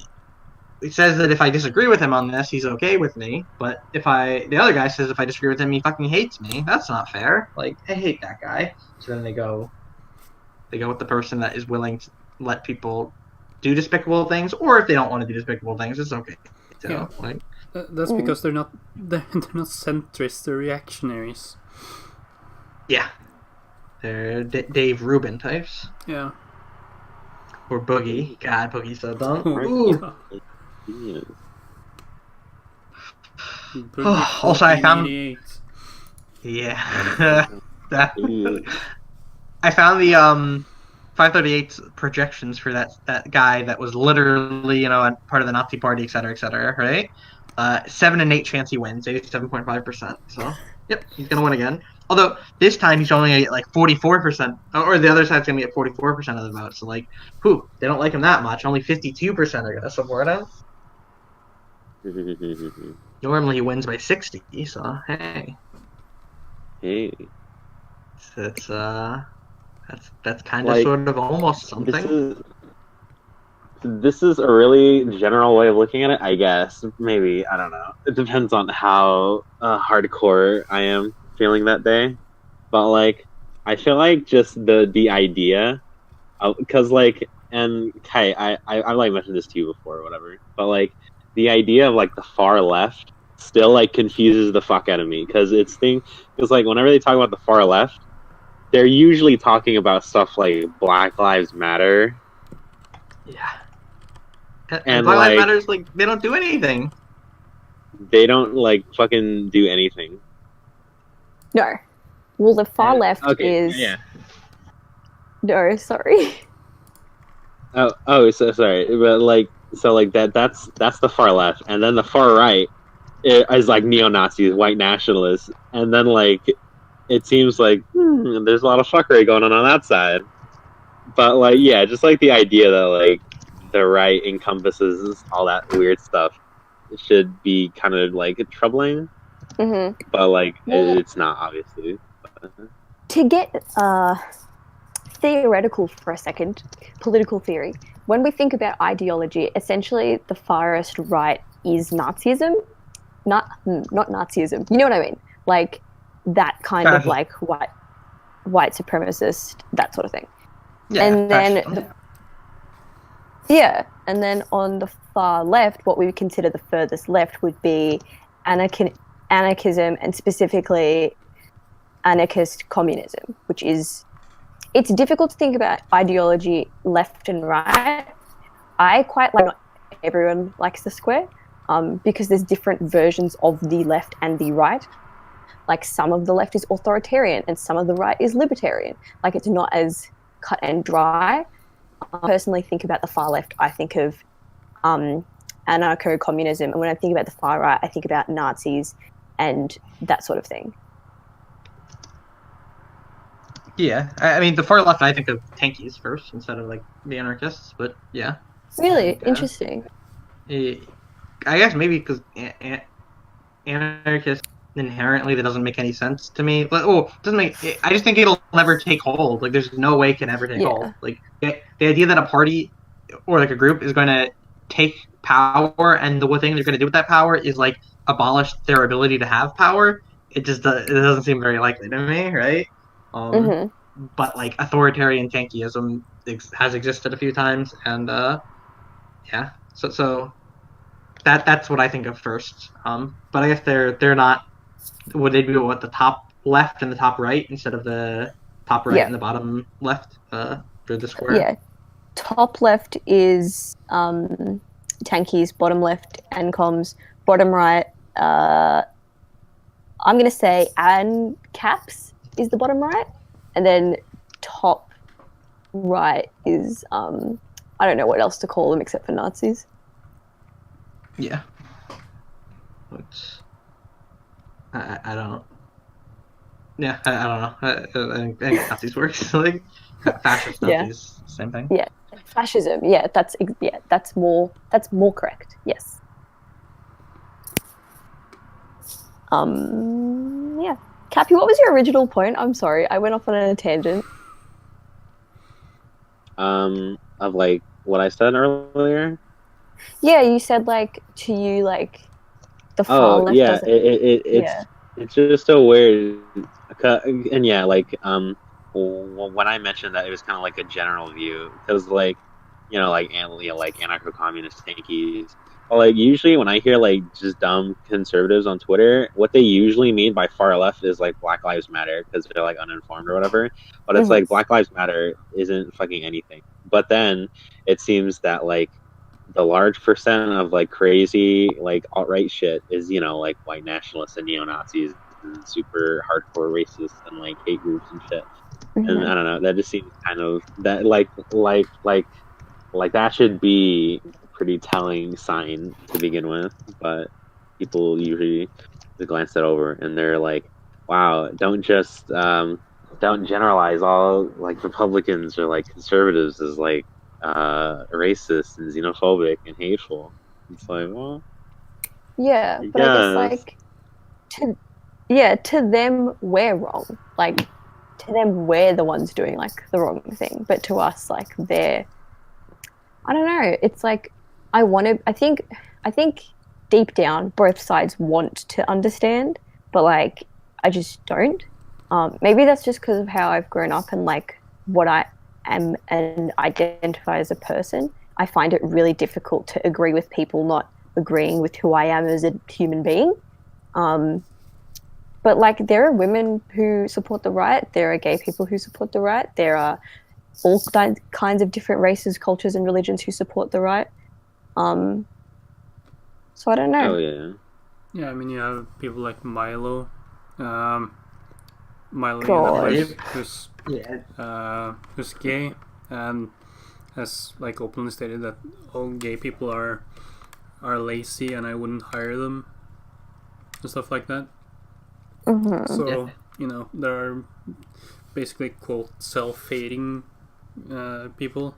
says that if I disagree with him on this, he's okay with me. But the other guy says if I disagree with him, he fucking hates me. That's not fair. Like, I hate that guy. So then they go with the person that is willing to let people do despicable things, or if they don't want to do despicable things, it's okay. So, Yeah. like, That's because they're not centrists, they're reactionaries. yeah, they're Dave Rubin types. Yeah. Or Boogie. God, Boogie's so dumb. Oh, Ooh. yeah. Also, I found. 88. Yeah. I found the 538's projections for that guy that was literally, part of the Nazi party, et cetera, right? 7 and 8 chance he wins, 87.5%. So, yep, he's gonna win again. Although this time he's only gonna get like 44%, or the other side's gonna get 44% of the vote. So like, they don't like him that much. Only 52% are gonna support him. Normally he wins by 60. So hey. That's kind of sort of almost something. This is a really general way of looking at it, I guess. Maybe, I don't know. It depends on how hardcore I am feeling that day. But like, I feel like just the idea, because like, and Kite, I like mentioned this to you before or whatever. But like, the idea of like the far left still like confuses the fuck out of me because like whenever they talk about the far left, they're usually talking about stuff like Black Lives Matter. Yeah. And Black Lives Matter is like, they don't do anything. They don't like fucking do anything. No. Well, the far left is. Yeah. No, sorry. Oh, so sorry, but like, so like that's the far left, and then the far right is like neo-Nazis, white nationalists, and then like it seems like there's a lot of fuckery going on that side. But like, yeah, just like the idea that like the right encompasses all that weird stuff should be kind of like troubling. Mm-hmm. But like, it's not, obviously. To get theoretical for a second, political theory. When we think about ideology, essentially the farthest right is Nazism, not Nazism. You know what I mean? Like that kind of like white supremacist, that sort of thing. Yeah. And then and then on the far left, what we would consider the furthest left would be anarchism, and specifically anarchist communism, which is, it's difficult to think about ideology left and right. I quite like, not everyone likes the square, because there's different versions of the left and the right. Like some of the left is authoritarian and some of the right is libertarian. Like it's not as cut and dry. I personally think about the far left, I think of anarcho-communism, and when I think about the far right, I think about Nazis and that sort of thing. Yeah, I mean, the far left, I think of tankies first instead of like the anarchists, but yeah. Really? Interesting. I guess maybe because anarchists inherently, that doesn't make any sense to me. But, I just think it'll never take hold. Like, there's no way it can ever take hold. Like, the idea that a party or like a group is going to take power, and the one thing they're going to do with that power is like abolish their ability to have power. It doesn't seem very likely to me, right? But like authoritarian tankyism has existed a few times, and so that's what I think of first. But I guess they're not. Would they be what, the top left and the top right instead of the top right and the bottom left for the square? Yeah, top left is tankies, bottom left NCOMs, bottom right. I'm gonna say ANCAPs is the bottom right, and then top right is I don't know what else to call them except for Nazis. Yeah. Which I don't. Yeah, I don't know. I think Nazis works. Like fascist Nazis, same thing. Yeah, fascism. Yeah, that's more correct. Yes. Yeah. Cappy, what was your original point? I'm sorry, I went off on a tangent. Of like what I said earlier. Yeah, you said like to you like the far Oh left yeah, doesn't. it's Yeah. it's just so weird. And yeah, like when I mentioned that, it was kind of like a general view because like like anarcho-communist tankies. Well, like usually when I hear like just dumb conservatives on Twitter, what they usually mean by far left is like Black Lives Matter because they're like uninformed or whatever. But it's Mhm. like Black Lives Matter isn't fucking anything. But then it seems that like the large percent of like crazy like alt-right shit is like white nationalists and neo-Nazis and super hardcore racists and like hate groups and shit. And Mhm. I don't know, that just seems kind of that like that should be a pretty telling sign to begin with, but people usually just glance that over and they're like, wow, don't generalize all like Republicans or like conservatives as like racist and xenophobic and hateful. It's like, well, Yeah, I but I guess guess. like to yeah, to them we're wrong. Like to them we're the ones doing like the wrong thing, but to us like they're I don't know. It's like I think deep down both sides want to understand, but like I just don't. Maybe that's just because of how I've grown up and like what I am and identify as a person. I find it really difficult to agree with people not agreeing with who I am as a human being. Um, but like there are women who support the right, there are gay people who support the right, there are all kinds of different races, cultures, and religions who support the right. Um, so I don't know. Oh yeah. Yeah, I mean, you have people like Milo, um, Milo God. Yinneflesh, Dave. who's Yeah. who's gay and has like openly stated that all gay people are lazy and I wouldn't hire them and stuff like that. Mm-hmm. Yeah. So there are basically quote self-hating people.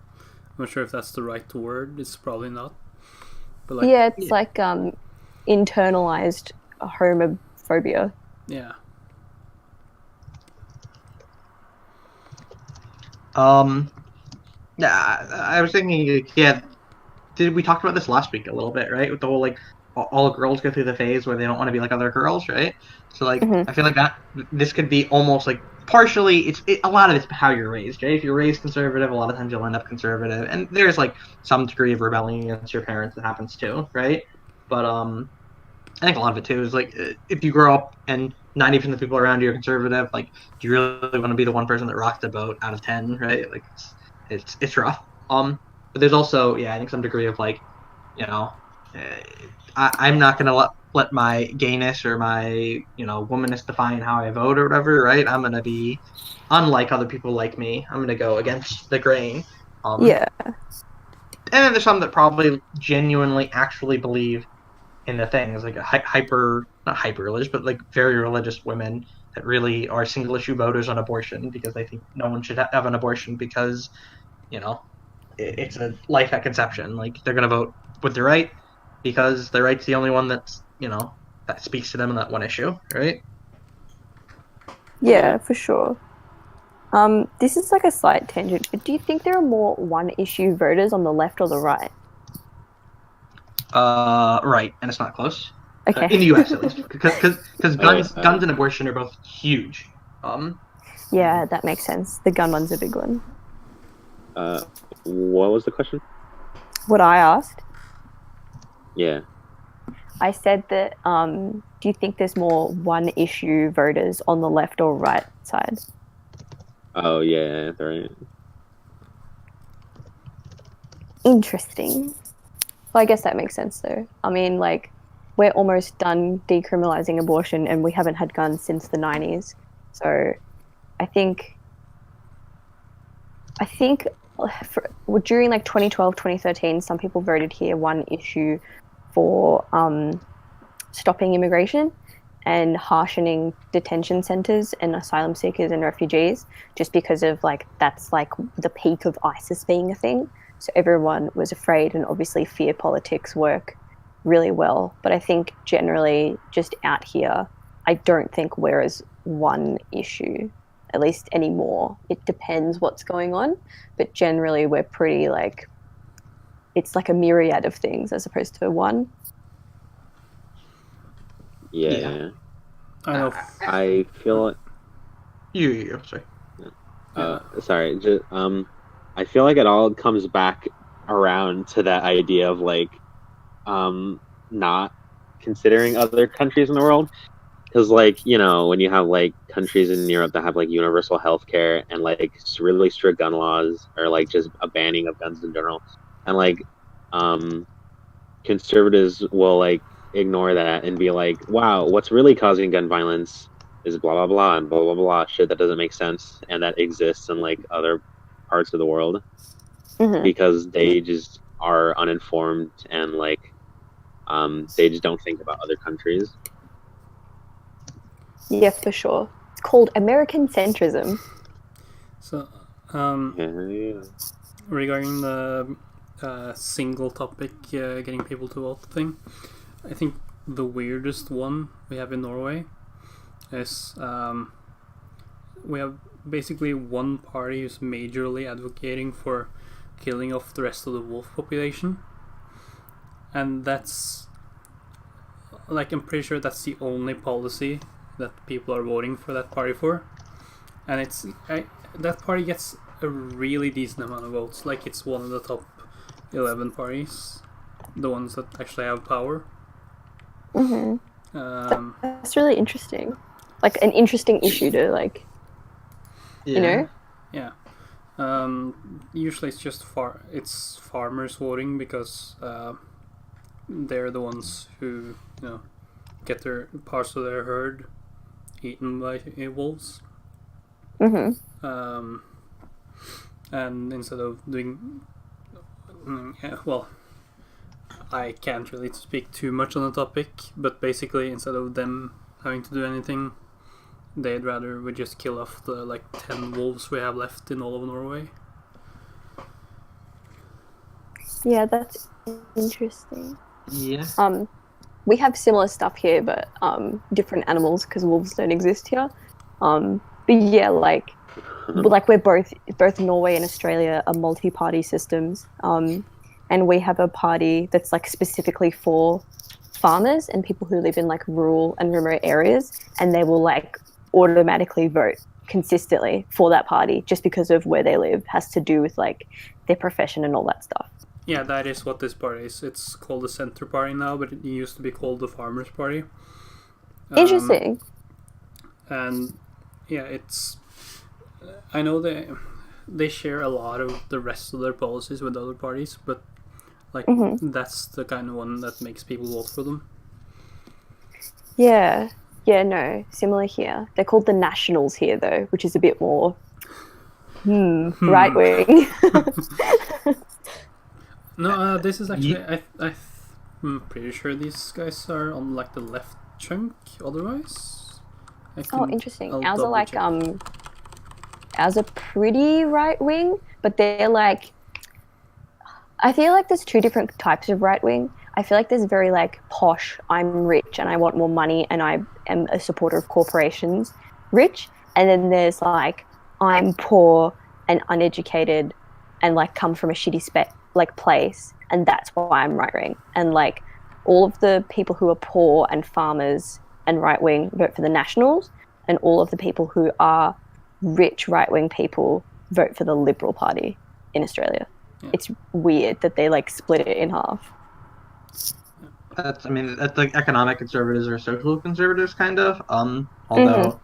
I'm not sure if that's the right word. It's probably not. But like, Yeah, it's Yeah. like internalized homophobia. yeah, Um. Yeah. I was thinking. Yeah. We talked about this last week a little bit, right? With the whole like all girls go through the phase where they don't want to be like other girls, right? So like Mm-hmm. I feel like that this could be almost like partially a lot of it's how you're raised, right? If you're raised conservative, a lot of times you'll end up conservative, and there's like some degree of rebelling against your parents that happens too, right? But I think a lot of it too is like if you grow up and 90% of the people around you are conservative, like do you really want to be the one person that rocks the boat out of 10, right? Like it's rough. But there's also I think some degree of like you know I'm not gonna let my gayness or my womanness define how I vote or whatever, right? I'm gonna be unlike other people like me. I'm gonna go against the grain. Yeah. And then there's some that probably genuinely actually believe in the things like not hyper religious, but like very religious women that really are single issue voters on abortion because they think no one should have an abortion because you know it's a life at conception. Like they're gonna vote with the right because the right's the only one that's that speaks to them on that one issue, right? Yeah. Yeah, for sure. This is like a slight tangent, but do you think there are more one-issue voters on the left or the right? Right, and it's not close Okay. in the U.S. at least because Oh wait. guns and abortion are both huge. Yeah, that makes sense. The gun one's a big one. Uh, what was the question? What I asked, Yeah. I said that do you think there's more one-issue voters on the left or right side? Oh yeah. Right. Interesting. Well, I guess that makes sense though. I mean, like, we're almost done decriminalizing abortion and we haven't had guns since the 90s. So I think during like 2012, 2013, some people voted here one issue for stopping immigration and harshening detention centers and asylum seekers and refugees just because of like that's like the peak of ISIS being a thing. So everyone was afraid, and obviously fear politics work really well. But I think generally just out here, I don't think we're as one issue, at least anymore. It depends what's going on, but generally we're pretty like it's like a myriad of things as opposed to one. Yeah. I know. I feel it. You. Sorry. Sorry. Just I feel like it all comes back around to that idea of like, not considering other countries in the world. Because, like, you know, when you have, like, countries in Europe that have, like, universal healthcare and, like, really strict gun laws or, like, just a banning of guns in general, and, like, conservatives will, like, ignore that and be like, wow, what's really causing gun violence is blah, blah, blah, and blah, blah, blah, shit that doesn't make sense and that exists in, like, other parts of the world because they just are uninformed and, like, they just don't think about other countries. Yeah, for sure. It's called American centrism. So, Yeah. regarding the single topic getting people to vote thing, I think the weirdest one we have in Norway is we have basically one party who's majorly advocating for killing off the rest of the wolf population, and that's like, I'm pretty sure that's the only policy that people are voting for that party for, and that party gets a really decent amount of votes. Like, it's one of the top 11 parties, the ones that actually have power. That's really interesting. Like an interesting issue to like, you know. Yeah. Usually it's just it's farmers voting because they're the ones who, you know, get their parts of their herd eaten by wolves. And instead of doing, well, I can't really speak too much on the topic, but basically instead of them having to do anything, they'd rather we just kill off the like 10 wolves we have left in all of Norway. Yeah, that's interesting. Yeah. We have similar stuff here, but different animals because wolves don't exist here. But yeah, like we're both Norway and Australia are multi-party systems. And we have a party that's like specifically for farmers and people who live in like rural and remote areas, and they will like automatically vote consistently for that party just because of where they live. Has to do with like their profession and all that stuff. Yeah, that is what this party is. It's called the Centre Party now, but it used to be called the Farmers Party. Interesting. And yeah, it's, I know they share a lot of the rest of their policies with other parties, but like that's the kind of one that makes people vote for them. Yeah, no, similar here. They're called the Nationals here though, which is a bit more right wing. No, this is actually I'm pretty sure these guys are on like the left chunk. Otherwise, interesting. Ours are like ours are pretty right wing, but they're like, I feel like there's two different types of right wing. I feel like there's very like posh, I'm rich and I want more money and I am a supporter of corporations, rich, and then there's like I'm poor and uneducated and like come from a shitty place, and that's why I'm right wing. And like all of the people who are poor and farmers and right wing vote for the Nationals, and all of the people who are rich right wing people vote for the Liberal Party in Australia. Yeah. It's weird that they like split it in half. That's like economic conservatives or social conservatives kind of. Although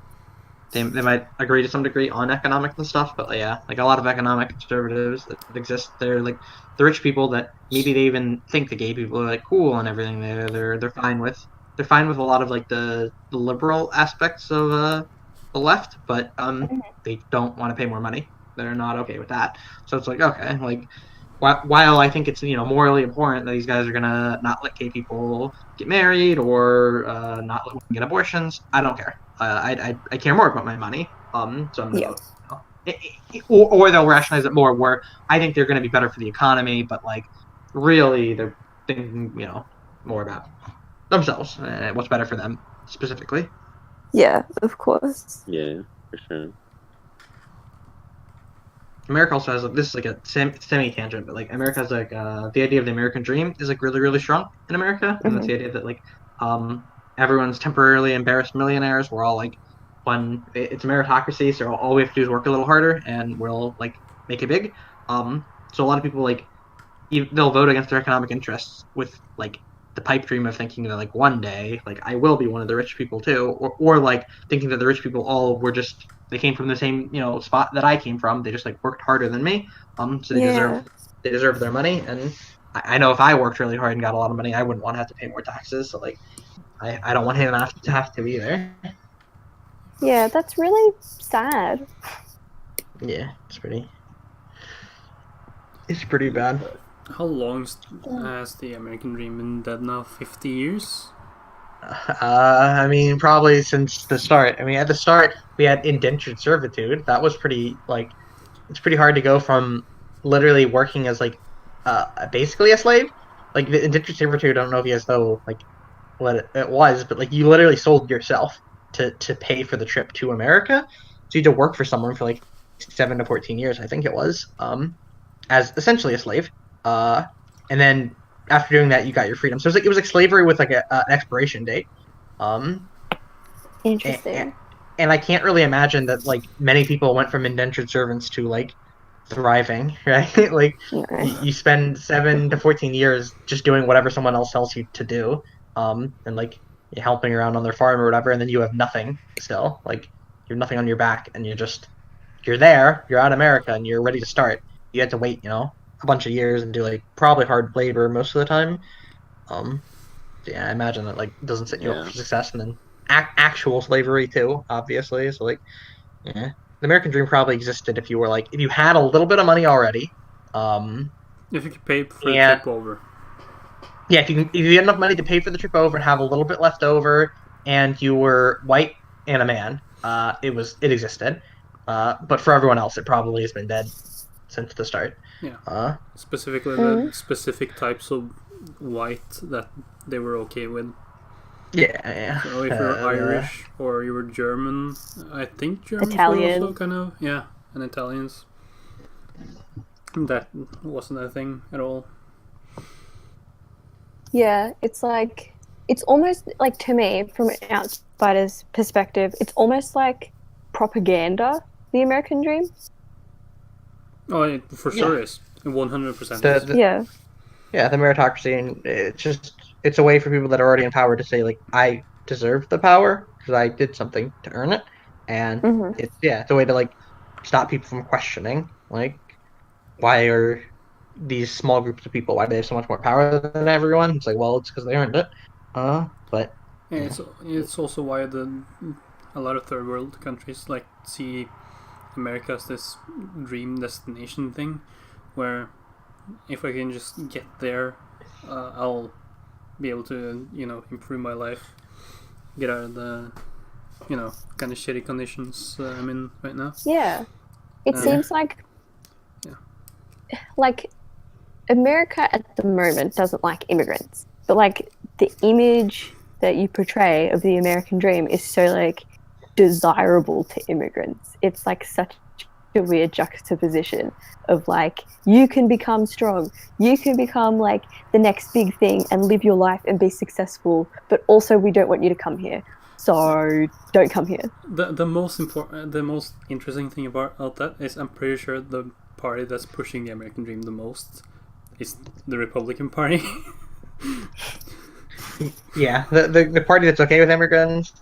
they might agree to some degree on economic and stuff, but yeah, like a lot of economic conservatives that exist, they're like the rich people that maybe they even think the gay people are like cool and everything. They're fine with. They're fine with a lot of like the liberal aspects of the left, but they don't want to pay more money. They're not okay with that. So it's like, okay, like while I think it's, you know, morally important that these guys are gonna not let gay people get married or not let women get abortions, I don't care. I care more about my money. So I'm gonna vote. You know, or they'll rationalize it more where I think they're gonna be better for the economy, but like really they're thinking, you know, more about themselves and what's better for them specifically. Yeah, of course. Yeah, for sure. America also has this is like a semi tangent, but like America has like the idea of the American dream is like really really strong in America, and that's the idea that like everyone's temporarily embarrassed millionaires. We're all like it's a meritocracy, so all we have to do is work a little harder, and we'll like make it big. So a lot of people like they'll vote against their economic interests with like the pipe dream of thinking that like one day like I will be one of the rich people too, or like thinking that the rich people all were just they came from the same spot that I came from. They just like worked harder than me. So they deserve their money. And I know if I worked really hard and got a lot of money, I wouldn't want to have to pay more taxes. So like I don't want him to have to either. Yeah, that's really sad. Yeah, it's pretty bad. How long has the American dream been dead now? 50 years? I mean, probably since the start. I mean, at the start, we had indentured servitude. That was pretty, like, it's pretty hard to go from literally working as, like, basically a slave. Like, the indentured servitude, I don't know if you guys know, like, what it was, but, like, you literally sold yourself to pay for the trip to America. So you had to work for someone for, like, 7 to 14 years, I think it was, as essentially a slave. And then after doing that, you got your freedom. So it was like slavery with like an expiration date. Interesting. And I can't really imagine that like many people went from indentured servants to like thriving, right? Like you spend 7 to 14 years just doing whatever someone else tells you to do, and like you're helping around on their farm or whatever, and then you have nothing still. Like you have nothing on your back, and you're there, you're out of America, and you're ready to start. You had to wait, a bunch of years and do like probably hard labor most of the time. Yeah, I imagine that like doesn't set you up for success, and then actual slavery too, obviously. So like, the American dream probably existed if you had a little bit of money already. If you could pay for a trip over. Yeah, if you had enough money to pay for the trip over and have a little bit left over, and you were white and a man, it existed. But for everyone else, it probably has been dead since the start. Yeah. Specifically the specific types of white that they were okay with. Yeah. So if you're Irish or you were German, I think Germans Italian. were also kind of, and Italians. That wasn't a thing at all. Yeah, it's almost like, to me, from an outsider's perspective, it's almost like propaganda, the American dream. Oh, it for sure is. 100% is. Yeah, the meritocracy, and it's a way for people that are already in power to say, like, I deserve the power because I did something to earn it. And it's a way to, like, stop people from questioning, like, why are these small groups of people, why do they have so much more power than everyone? It's like, well, it's because they earned it. But... Yeah, it's also why a lot of third world countries, like, see America as this dream destination thing, where if I can just get there, I'll be able to, improve my life, get out of the, kind of shitty conditions I'm in right now. Yeah, it seems like America at the moment doesn't like immigrants, but like the image that you portray of the American dream is so like desirable to immigrants. It's like such a weird juxtaposition of like, you can become strong, you can become like the next big thing and live your life and be successful, but also we don't want you to come here, so don't come here. The most interesting thing about that is I'm pretty sure the party that's pushing the American dream the most is the Republican Party. Yeah, the party that's okay with immigrants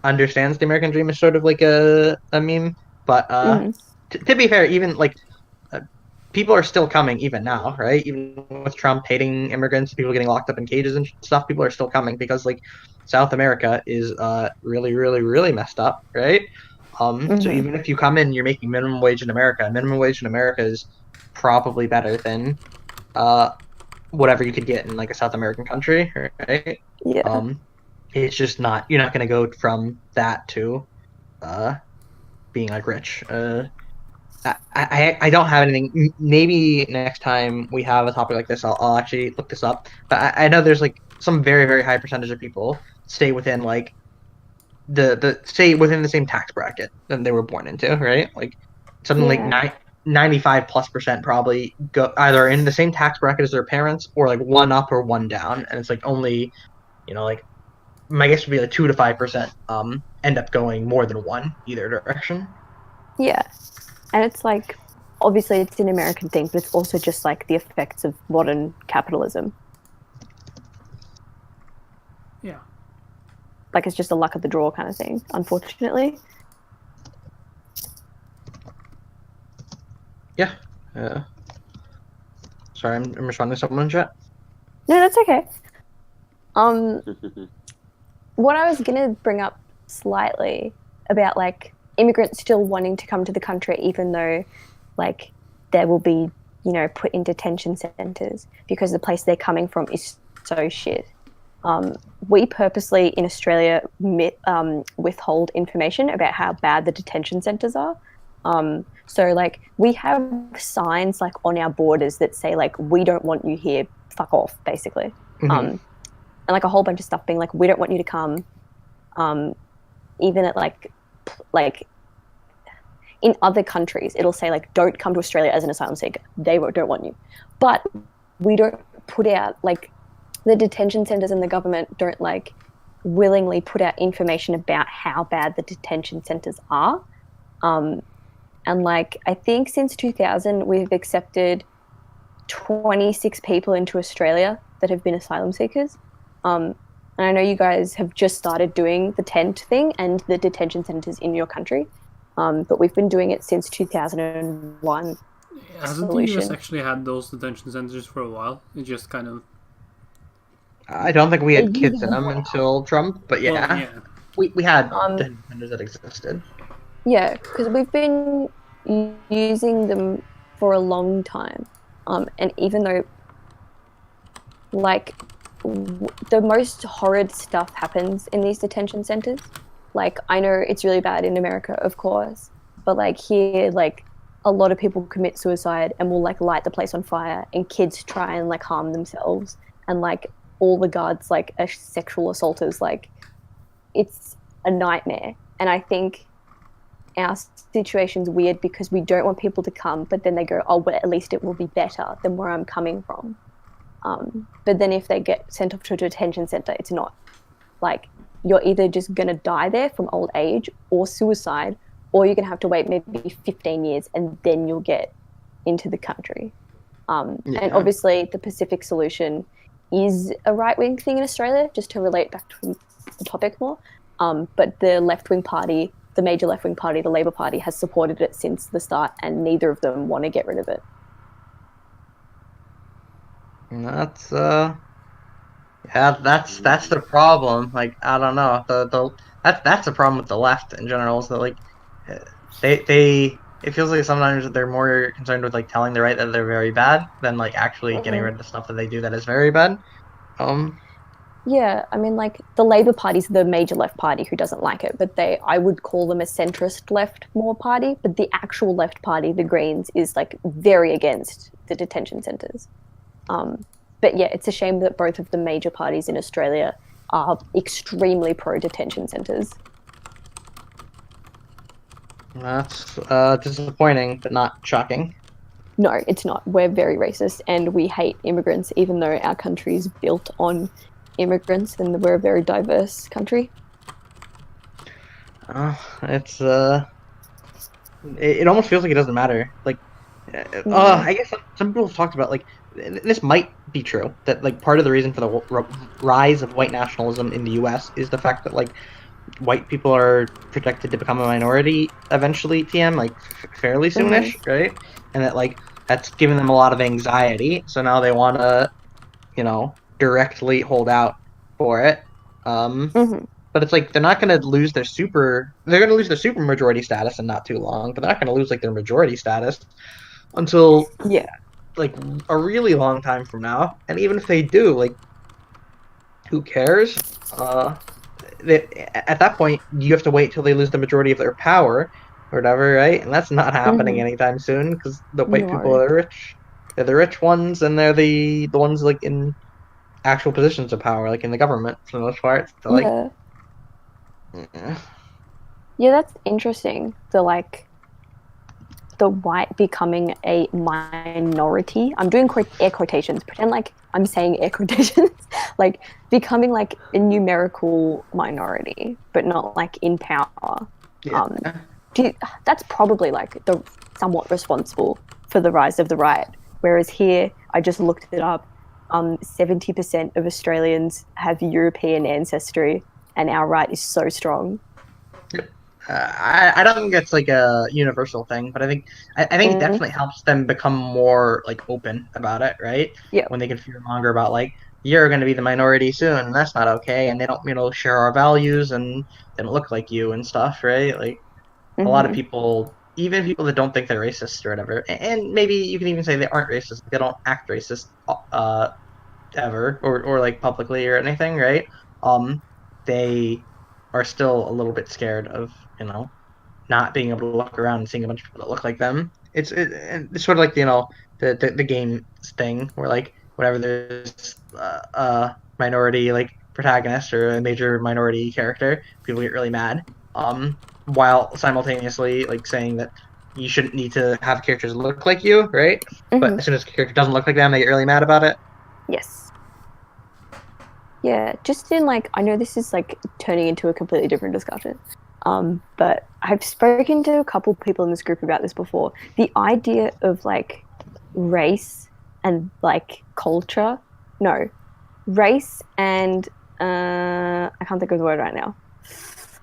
understands the American dream is sort of like a meme, but to be fair, even like people are still coming even now, right? Even with Trump hating immigrants, people getting locked up in cages and stuff, people are still coming because like South America is really, really, really messed up, right? So even if you come in, you're making minimum wage in America. Minimum wage in America is probably better than whatever you could get in like a South American country, right? Yeah. It's just not, you're not going to go from that to being like rich. I don't have anything. Maybe next time we have a topic like this, I'll actually look this up. But I know there's like some very, very high percentage of people stay within like stay within the same tax bracket that they were born into, right? Like something like 95+% probably go either in the same tax bracket as their parents or like one up or one down, and it's like only, like my guess would be like 2 to 5% end up going more than one either direction. Yeah, and it's like obviously it's an American thing, but it's also just like the effects of modern capitalism. Yeah. Like it's just a luck of the draw kind of thing, unfortunately. Yeah. Sorry, I'm responding to someone in chat. No, that's okay. What I was gonna bring up slightly about like immigrants still wanting to come to the country, even though like they will be, put in detention centers because the place they're coming from is so shit. We purposely in Australia withhold information about how bad the detention centers are. So like we have signs like on our borders that say like we don't want you here, fuck off, basically. And like a whole bunch of stuff being like we don't want you to come. Even at like in other countries, it'll say like don't come to Australia as an asylum seeker. They don't want you, but we don't put out like the detention centers and the government don't like willingly put out information about how bad the detention centers are. And like I think since 2000 we've accepted 26 people into Australia that have been asylum seekers. And I know you guys have just started doing the tent thing and the detention centers in your country, but we've been doing it since 2001. Hasn't the US actually had those detention centers for a while? It just kind of... I don't think we had kids in them until Trump, but yeah, we had detention centers that existed. Yeah, because we've been using them for a long time, and even though like the most horrid stuff happens in these detention centers, like I know it's really bad in America, of course, but like here, like a lot of people commit suicide and will like light the place on fire, and kids try and like harm themselves, and like all the guards like are sexual assaulters. Like it's a nightmare. And I think our situation's weird because we don't want people to come, but then they go, oh, well, at least it will be better than where I'm coming from. But then if they get sent off to a detention center, it's not. Like, you're either just going to die there from old age or suicide, or you're going to have to wait maybe 15 years and then you'll get into the country. And obviously the Pacific solution is a right-wing thing in Australia, just to relate back to the topic more. But the left-wing party, the major left-wing party, the Labour Party, has supported it since the start, and neither of them want to get rid of it. That's that's the problem. Like, I don't know. That's the problem with the left in general. Is that like they it feels like sometimes they're more concerned with like telling the right that they're very bad than like actually getting rid of the stuff that they do that is very bad. Yeah, I mean, like the Labour Party's the major left party who doesn't like it, but I would call them a centrist left more party. But the actual left party, the Greens, is like very against the detention centres. But yeah, it's a shame that both of the major parties in Australia are extremely pro-detention centres. That's disappointing, but not shocking. No, it's not. We're very racist and we hate immigrants, even though our country is built on immigrants and we're a very diverse country. It's it almost feels like it doesn't matter. Like, I guess some people have talked about like this might be true, that like part of the reason for the rise of white nationalism in the U.S. is the fact that like white people are projected to become a minority eventually, TM, like fairly soonish, right? And that like that's given them a lot of anxiety, so now they want to, directly hold out for it. But it's like they're not going to lose their super majority status in not too long, but they're not going to lose like their majority status until like a really long time from now. And even if they do, like, who cares? At that point, you have to wait till they lose the majority of their power or whatever, right? And that's not happening anytime soon, because the white people are rich. They're the rich ones, and they're the ones like in actual positions of power, like in the government for the most part. So, like, yeah, that's interesting. The like, the white becoming a minority. I'm doing air quotations. Pretend like I'm saying air quotations. Like becoming like a numerical minority, but not like in power. Yeah. That's probably like the somewhat responsible for the rise of the right. Whereas here, I just looked it up. 70% of Australians have European ancestry, and our right is so strong. I don't think it's like a universal thing, but I think it definitely helps them become more like open about it, right? Yeah. When they can fear monger about like you're going to be the minority soon, and that's not okay, and they don't share our values, and they don't look like you and stuff, right? Like a lot of people, even people that don't think they're racist or whatever, and maybe you can even say they aren't racist, they don't act racist, ever or like publicly or anything, right? They are still a little bit scared of not being able to look around and seeing a bunch of people that look like them. It's sort of like the game thing where like whenever there's a minority like protagonist or a major minority character, people get really mad. While simultaneously like saying that you shouldn't need to have characters look like you, right? But as soon as a character doesn't look like them, they get really mad about it. Yes. Yeah, just in like, I know this is like turning into a completely different discussion, but I've spoken to a couple people in this group about this before. The idea of like race and like culture, no, race and I can't think of the word right now.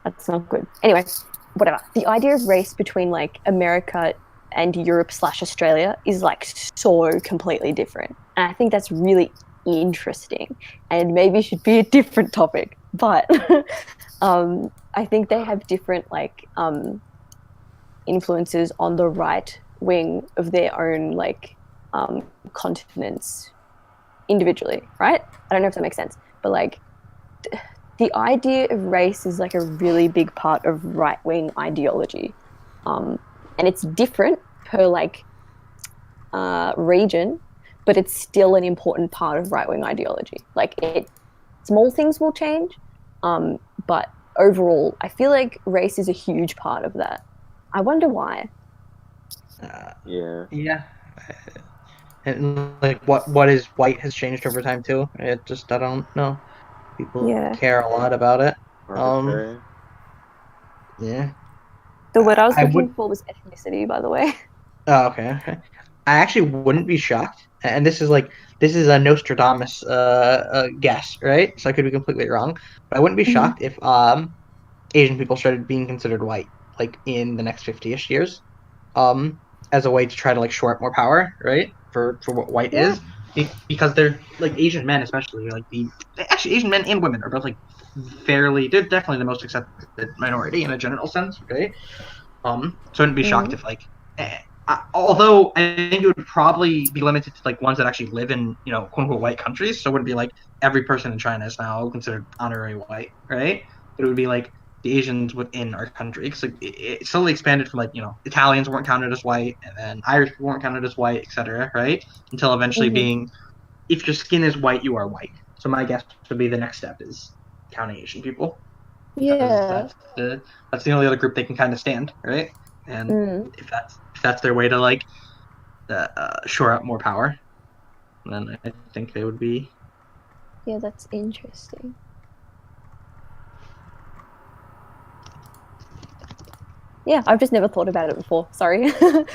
That's not good. Anyway, whatever. The idea of race between like America and Europe/Australia is like so completely different, and I think that's really interesting and maybe should be a different topic, but I think they have different like influences on the right wing of their own like continents individually, right? I don't know if that makes sense, but like the idea of race is like a really big part of right wing ideology, and it's different per like region, but it's still an important part of right-wing ideology. Like small things will change, but overall, I feel like race is a huge part of that. I wonder why. Yeah. And like what is white has changed over time too. I don't know. People care a lot about it. Yeah. The word I was looking for was ethnicity, by the way. Oh, okay. I actually wouldn't be shocked, and this is a Nostradamus guess, right? So I could be completely wrong, but I wouldn't be shocked if Asian people started being considered white, like in the next 50-ish years, as a way to try to like shore up more power, right? For what white is, because they're like Asian men, especially like Asian men and women are both like they're definitely the most accepted minority in a general sense, right? So I wouldn't be shocked if like. Although I think it would probably be limited to like ones that actually live in quote unquote white countries, so it wouldn't be like every person in China is now considered honorary white, right? But it would be like the Asians within our country, because like, it slowly expanded from like Italians weren't counted as white, and then Irish people weren't counted as white, etc. Right? Until eventually being, if your skin is white, you are white. So my guess would be the next step is counting Asian people. Yeah, that's the only other group they can kind of stand, right? And if that's their way to like shore up more power, then I think they would be. Yeah, that's interesting. Yeah, I've just never thought about it before. Sorry.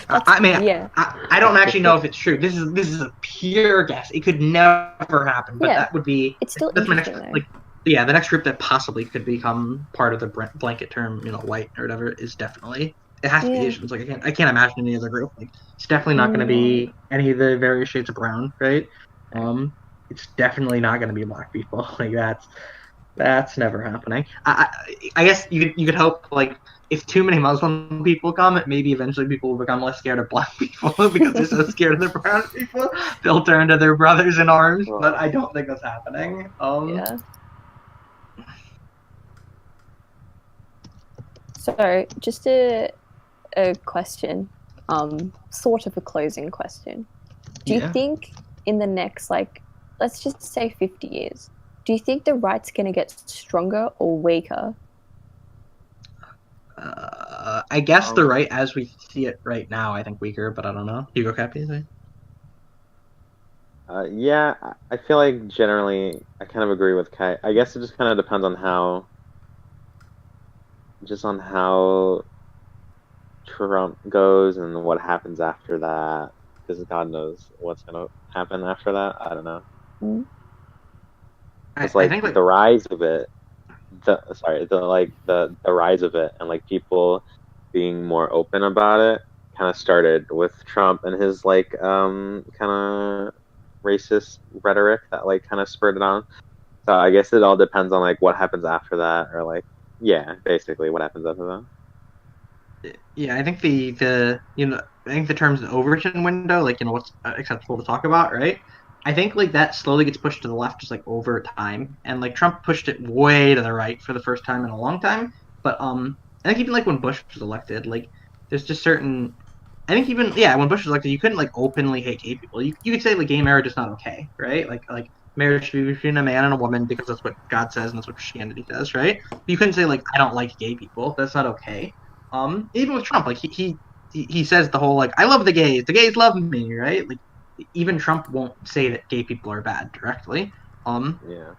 I don't actually know if it's true. This is a pure guess. It could never happen, but that would be. It's still that's interesting, my next the next group that possibly could become part of the blanket term, white or whatever, is definitely. It has to be Asians. Like I can't imagine any other group. Like it's definitely not going to be any of the various shades of brown, right? It's definitely not going to be black people. Like that's never happening. I guess you could hope like if too many Muslim people come, maybe eventually people will become less scared of black people because they're so scared of the brown people. They'll turn to their brothers in arms, but I don't think that's happening. So just a question, sort of a closing question. Do you think in the next, like, let's just say 50 years, do you think the right's going to get stronger or weaker? I guess the right, as we see it right now, I think weaker, but I don't know. You go, Cappy? Yeah, I feel like generally I kind of agree with Kite. I guess it just kind of depends on how Trump goes and what happens after that, because God knows what's gonna happen after that. I don't know. Mm. It's I think the rise of it, the rise of it, and like people being more open about it, kind of started with Trump and his kind of racist rhetoric that like kind of spurred it on. So I guess it all depends on like what happens after that, or like basically what happens after that. Yeah, I think the I think the terms overton window, like what's acceptable to talk about, right? I think like that slowly gets pushed to the left just like over time, and like Trump pushed it way to the right for the first time in a long time. But I think even like when Bush was elected, like there's just certain. I think even when Bush was elected, you couldn't like openly hate gay people. You could say like gay marriage is not okay, right? Like marriage should be between a man and a woman because that's what God says and that's what Christianity says, right? But you couldn't say like I don't like gay people. That's not okay. Even with Trump, like he says the whole like I love the gays love me, right? Like even Trump won't say that gay people are bad directly. Yeah.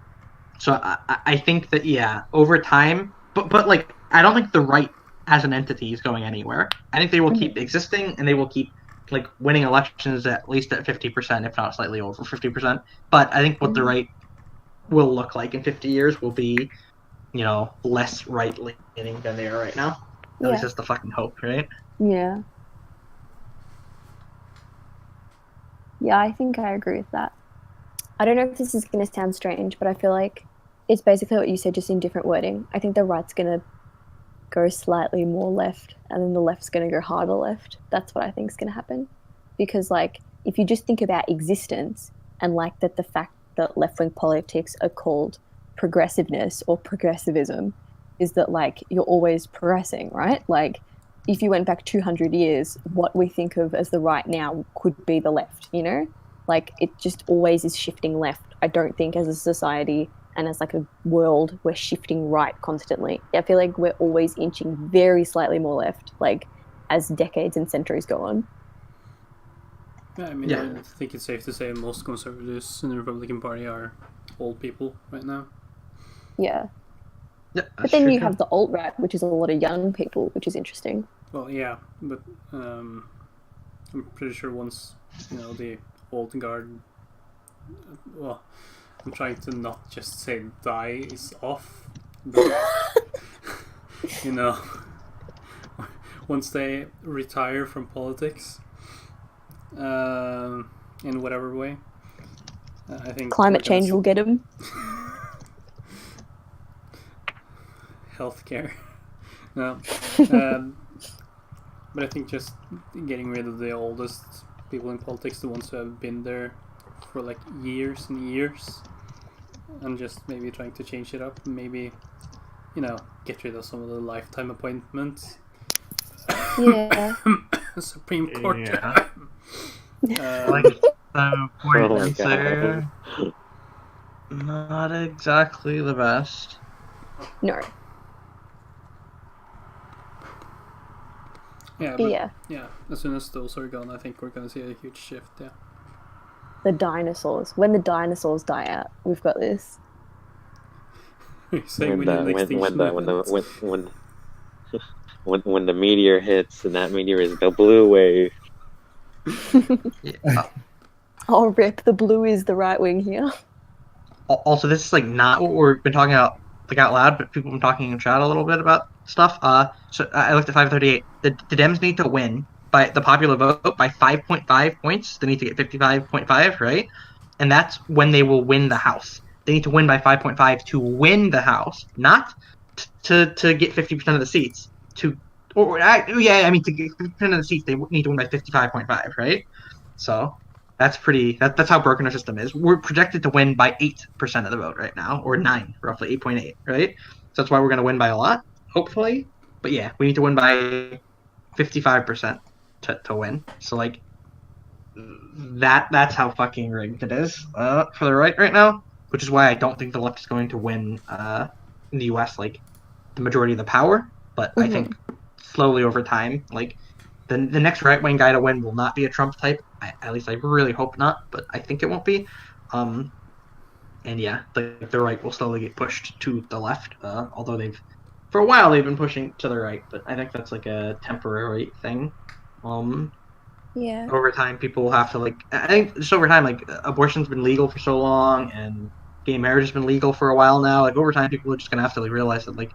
So I think that over time, but like I don't think the right as an entity is going anywhere. I think they will keep existing and they will keep like winning elections at least at 50%, if not slightly over 50%. But I think what the right will look like in 50 years will be, less right leaning than they are right now. At least that's the fucking hope, right? Yeah. Yeah, I think I agree with that. I don't know if this is going to sound strange, but I feel like it's basically what you said, just in different wording. I think the right's going to go slightly more left, and then the left's going to go harder left. That's what I think is going to happen. Because, like, if you just think about existence and, like, that the fact that left-wing politics are called progressiveness or progressivism is that, like, you're always progressing, right? Like, if you went back 200 years, what we think of as the right now could be the left, Like, it just always is shifting left. I don't think as a society and as, like, a world, we're shifting right constantly. I feel like we're always inching very slightly more left, like, as decades and centuries go on. Yeah, I mean, I think it's safe to say most conservatives in the Republican Party are old people right now. Yeah. But then you have the alt-right, which is a lot of young people, which is interesting. Well, yeah, but I'm pretty sure once, the old guard... Well, I'm trying to not just say dies off, but, once they retire from politics, in whatever way, I think... Climate change will get them. Healthcare. No. But I think just getting rid of the oldest people in politics, the ones who have been there for like years and years, and just maybe trying to change it up, maybe, get rid of some of the lifetime appointments. Yeah. Supreme Court. Yeah. Lifetime appointments are not exactly the best. No. Yeah, but, yeah. As soon as those are gone, I think we're gonna see a huge shift. Yeah. The dinosaurs. When the dinosaurs die out, we've got this. When the meteor hits, and that meteor is the blue wave. Oh, rip! The blue is the right wing here. Also, this is like not what we've been talking about like out loud, but people have been talking in chat a little bit about stuff. So I looked at 538. The Dems need to win by the popular vote by 5.5 points. They need to get 55.5, right? And that's when they will win the House. They need to win by 5.5 to win the House, not to get 50% of the seats. To get 50% of the seats, they need to win by 55.5, right? So that's pretty. That's how broken our system is. We're projected to win by 8% of the vote right now, or 9, roughly 8.8, right? So that's why we're going to win by a lot, hopefully. But yeah, we need to win by 55% to win. So like that's how fucking rigged it is for the right now, which is why I don't think the left is going to win in the U.S. like the majority of the power. But I think slowly over time. Like the next right wing guy to win will not be a Trump type. At least I really hope not, but I think it won't be. And yeah, the right will slowly get pushed to the left. Although for a while they've been pushing to the right, but I think that's like a temporary thing. Yeah. Over time, people will have to I think just over time, like abortion's been legal for so long, and gay marriage has been legal for a while now. Like over time, people are just gonna have to realize that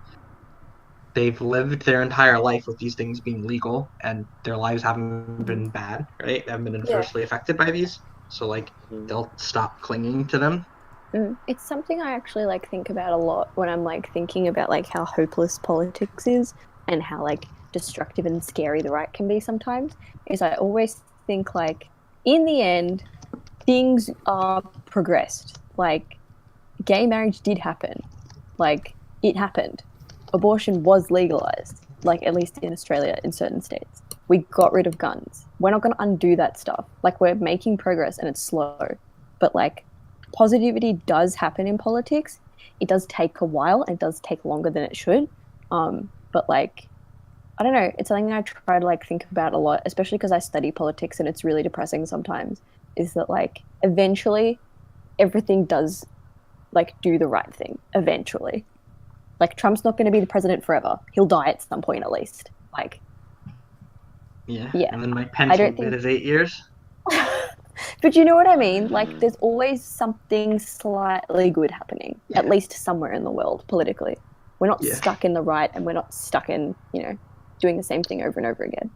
they've lived their entire life with these things being legal, and their lives haven't been bad, right? They haven't been adversely affected by these, so they'll stop clinging to them. It's something I actually think about a lot when I'm thinking about how hopeless politics is and how destructive and scary the right can be sometimes. Is I always think in the end things are progressed. Gay marriage did happen. It happened. Abortion was legalized, at least in Australia in certain states. We got rid of guns. We're not going to undo that stuff. We're making progress and it's slow. But positivity does happen in politics. It does take a while and it does take longer than it should. But I don't know, it's something I try to think about a lot, especially because I study politics and it's really depressing sometimes, is that eventually everything does do the right thing eventually. Trump's not going to be the president forever. He'll die at some point at least. Yeah. Yeah. And then Mike Pence will get his 8 years. But you know what I mean? There's always something slightly good happening, at least somewhere in the world politically. We're not stuck in the right, and we're not stuck in, doing the same thing over and over again.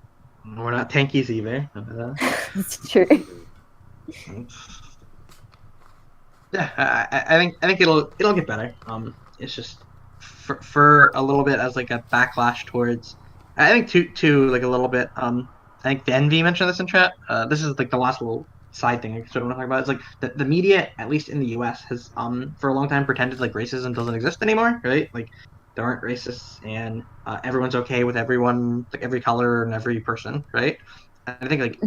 We're not tankies either. That's true. Yeah, I think it'll get better. It's just for a little bit as a backlash towards. I think to a little bit. I think Denby mentioned this in chat. This is the last little side thing I sort of want to talk about. It's the media, at least in the U.S., has for a long time pretended racism doesn't exist anymore, right? There aren't racists, and everyone's okay with everyone, every color and every person, right? And I think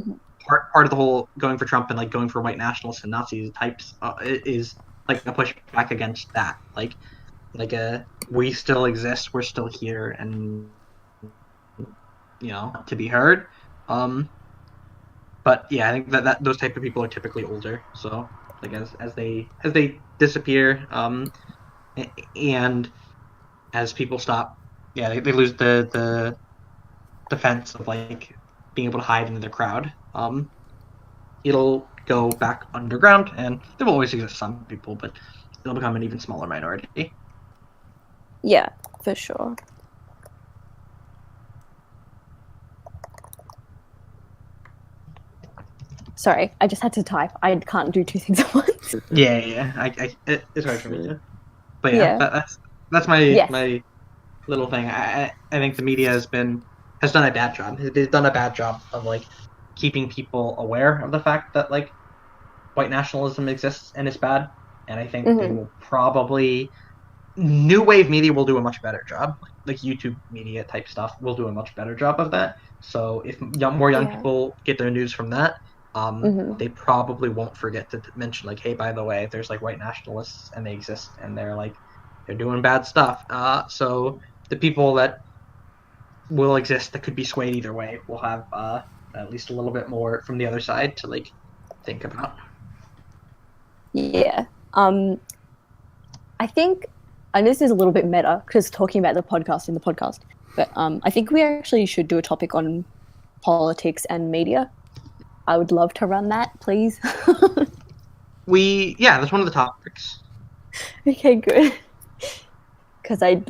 part of the whole going for Trump and going for white nationalists and Nazi types is a pushback against that. We still exist, we're still here, and to be heard. But yeah, I think that those type of people are typically older. So as they disappear, and as people stop, they lose the defense of being able to hide into the crowd. It'll go back underground, and there will always exist some people, but it'll become an even smaller minority. Yeah, for sure. Sorry, I just had to type. I can't do two things at once. Yeah. It's hard for me too. But that's my little thing. I think the media has done a bad job. They've done a bad job of keeping people aware of the fact that white nationalism exists and it's bad. And I think they will probably new wave media will do a much better job. YouTube media type stuff will do a much better job of that. So if more young people get their news from that, they probably won't forget to mention hey, by the way, there's white nationalists and they exist and they're doing bad stuff. So the people that will exist that could be swayed either way will have at least a little bit more from the other side to think about. Yeah. I think, and this is a little bit meta because talking about the podcast in the podcast, but I think we actually should do a topic on politics and media. I would love to run that, please. That's one of the topics. Okay, good. Because I'd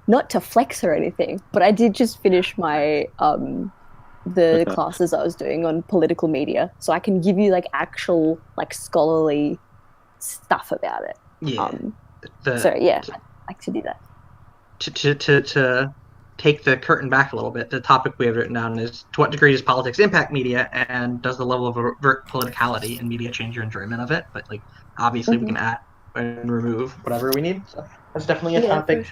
not to flex or anything, but I did just finish my the classes I was doing on political media, so I can give you actual scholarly stuff about it. Yeah. I'd like to do that. To take the curtain back a little bit, the topic we have written down is: to what degree does politics impact media, and does the level of overt politicality in media change your enjoyment of it? But obviously we can add and remove whatever we need. So that's definitely a topic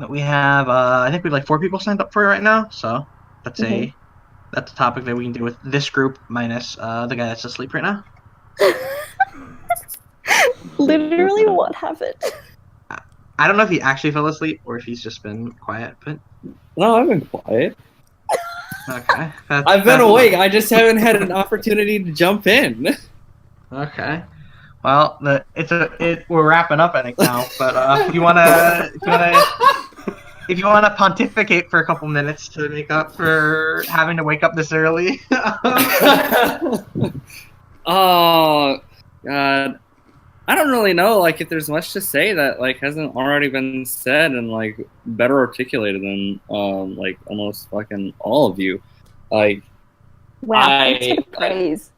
that we have. I think we have 4 people signed up for it right now, so that's that's a topic that we can do with this group minus the guy that's asleep right now. Literally, what happened? I don't know if he actually fell asleep or if he's just been quiet, but No, I've been quiet. okay. I've been awake. I just haven't had an opportunity to jump in. Okay. Well, we're wrapping up, I think now. But if you wanna pontificate for a couple minutes to make up for having to wake up this early. Oh God, I don't really know. Like, if there's much to say that like hasn't already been said and like better articulated than like almost fucking all of you. Like, Wow, thanks for praise.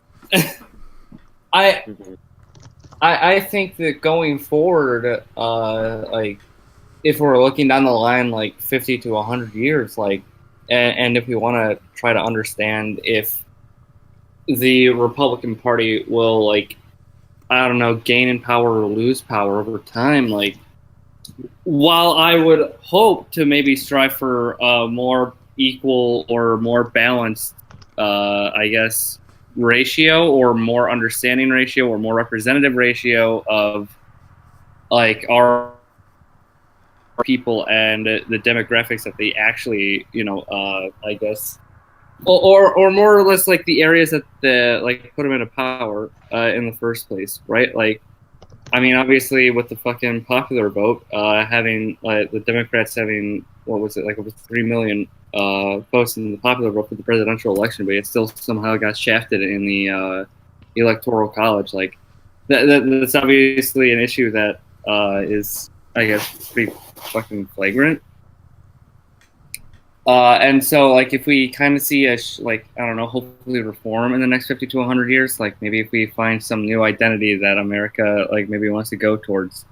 I think that going forward, like, if we're looking down the line, like 50 to 100 years, like, and if we want to try to understand if the Republican Party will, like, I don't know, gain in power or lose power over time, like, while I would hope to maybe strive for a more equal or more balanced, I guess, ratio or more understanding ratio or more representative ratio of like our people and the demographics that they actually, you know, I guess, or more or less like the areas that the like put them into power in the first place, right? Like, I mean, obviously with the fucking popular vote, having like the Democrats having, what was it, like over 3 million votes in the popular vote for the presidential election, but it still somehow got shafted in the electoral college. Like, that's obviously an issue that is, I guess, pretty fucking flagrant. And so, like, if we kind of see I don't know, hopefully reform in the next 50 to 100 years, like, maybe if we find some new identity that America, like, maybe wants to go towards,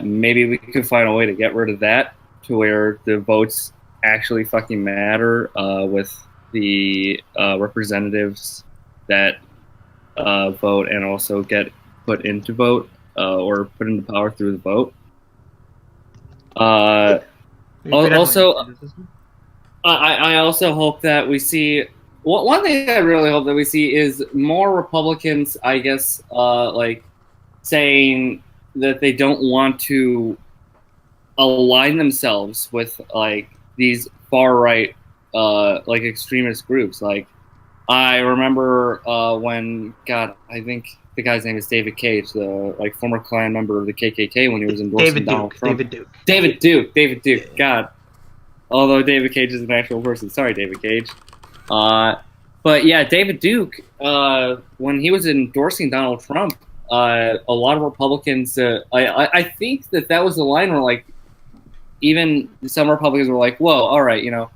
maybe we could find a way to get rid of that to where the votes actually fucking matter, with the representatives that vote and also get put into vote, or put into power through the vote. Also, I also hope that we see, one thing I really hope that we see is more Republicans, I guess, like, saying that they don't want to align themselves with like these far right, like extremist groups. Like, I remember when, God, I think the guy's name is David Cage, the like former Klan member of the KKK, when he was endorsing Donald Trump. David Duke. God. Although David Cage is an actual person. Sorry, David Cage. But yeah, David Duke, when he was endorsing Donald Trump, a lot of Republicans, I think that was the line where, like, even some Republicans were like, whoa, all right, you know,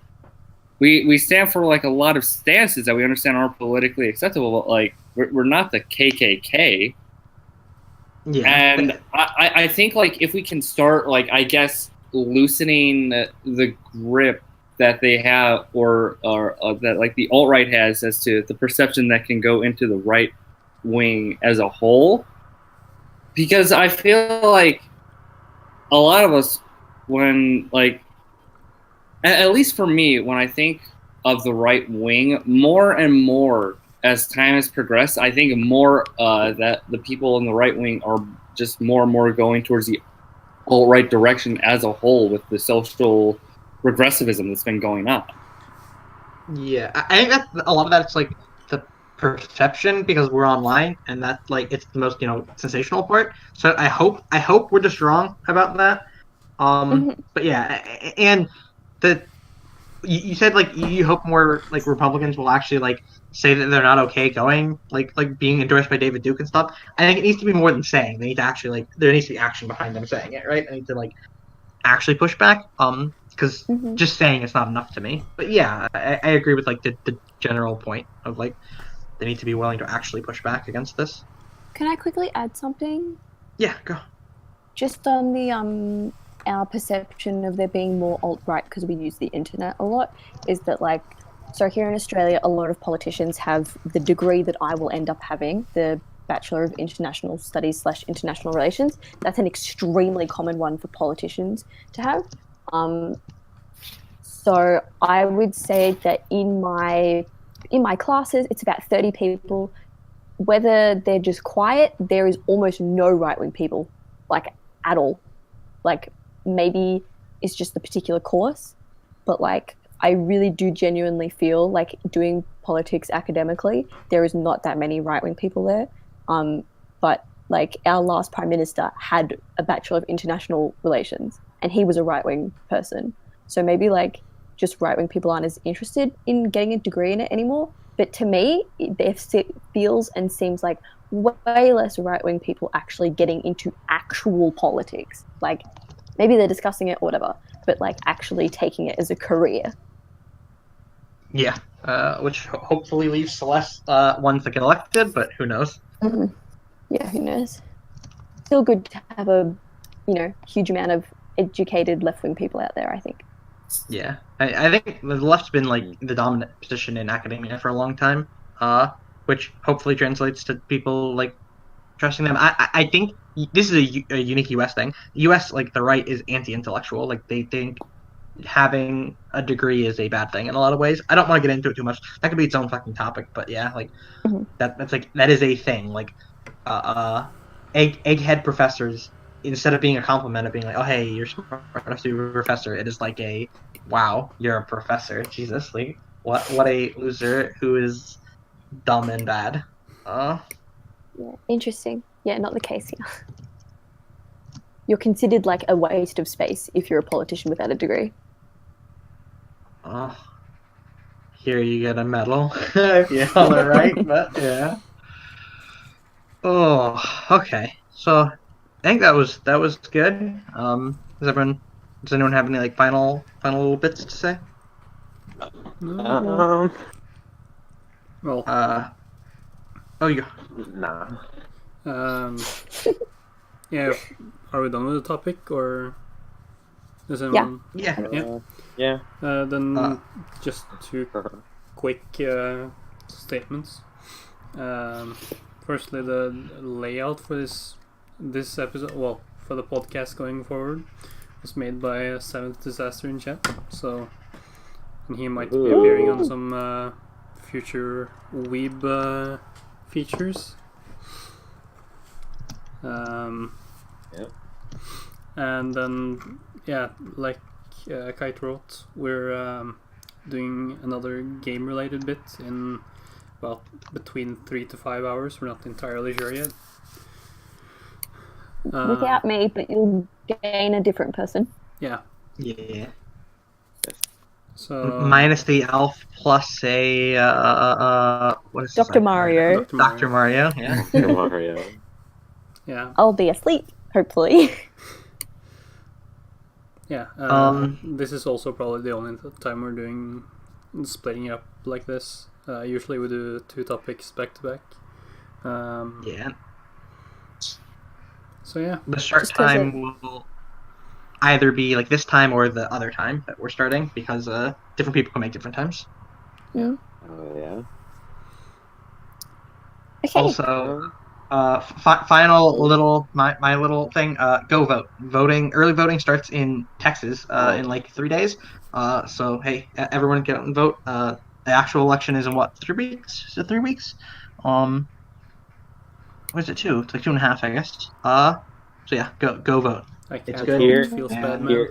we stand for, like, a lot of stances that we understand aren't politically acceptable, but, like, we're not the KKK. Yeah. And I think, like, if we can start, like, I guess, loosening the grip that they have, or that like the alt-right has, as to the perception that can go into the right wing as a whole, because I feel like a lot of us, when, like, at least for me, when I think of the right wing, more and more as time has progressed, I think more that the people in the right wing are just more and more going towards the alt-right direction as a whole, with the social regressivism that's been going on. Yeah, I think that a lot of that's like the perception, because we're online, and that's like it's the most, you know, sensational part. So I hope we're just wrong about that. But yeah, and you said, like, you hope more like Republicans will actually like say that they're not okay going like being endorsed by David Duke and stuff. I think it needs to be more than saying. They need to actually, like, there needs to be action behind them saying it, right? They need to like actually push back. Because just saying it's not enough to me. But yeah, I agree with like the general point of like they need to be willing to actually push back against this. Can I quickly add something? Yeah, go. Just on the our perception of there being more alt-right, because we use the internet a lot, is that, like, so here in Australia, a lot of politicians have the degree that I will end up having, the Bachelor of International Studies / International Relations. That's an extremely common one for politicians to have. So I would say that in my classes, it's about 30 people. Whether they're just quiet, there is almost no right-wing people, like, at all. like maybe it's just the particular course, but like I really do genuinely feel like doing politics academically, there is not that many right-wing people there. But like our last prime minister had a Bachelor of International Relations, and he was a right-wing person. So maybe like just right-wing people aren't as interested in getting a degree in it anymore. But to me, it feels and seems like way less right-wing people actually getting into actual politics. Like maybe they're discussing it or whatever, but like actually taking it as a career. Yeah, which hopefully leads to less ones that get elected, but who knows? Mm-hmm. Yeah, who knows? Still good to have a, huge amount of educated left-wing people out there, I think. Yeah, I think the left's been like the dominant position in academia for a long time, which hopefully translates to people like trusting them. I think this is a unique U.S. thing. U.S. like the right is anti-intellectual. Like they think having a degree is a bad thing in a lot of ways. I don't want to get into it too much. That could be its own fucking topic. But yeah, like that's like that is a thing. Like egghead professors, instead of being a compliment of being like, oh hey, you're smart enough to be a professor, it is like a wow, you're a professor. Jesus, like what a loser who is dumb and bad. Yeah, interesting. Yeah, not the case here. You're considered like a waste of space if you're a politician without a degree. Here you get a medal. Yeah, all right, but yeah. Oh, okay. So I think that was good. Does anyone have any like final little bits to say? Well, you Nah. yeah. Are we done with the topic, or is anyone? Yeah. Then just two quick statements. Firstly, the layout for this episode, well, for the podcast going forward, was made by a Seventh Disaster in chat. So, and he might be appearing on some future Weeb features. Yep. And then, yeah, like Kite wrote, we're doing another game-related bit in about between 3 to 5 hours. We're not entirely sure yet. Without me, but you'll gain a different person. Yeah. Yeah. So minus the elf plus a what is Dr. Mario. Dr. Mario. Yeah. Dr. Mario. Yeah. I'll be asleep, hopefully. Yeah. This is also probably the only time we're doing splitting up like this. Usually we do 2 topics back to back. Yeah. So yeah. The start time will either be like this time or the other time that we're starting, because different people can make different times. Yeah. Oh yeah. Okay. Also, final little my little thing. Go vote. Early voting starts in Texas in like 3 days. So hey, everyone get out and vote. The actual election is in what, 3 weeks? Is it 3 weeks? What is it, 2? It's like 2.5, I guess. So yeah, go vote. I can't It's good. vote. It feels bad, man.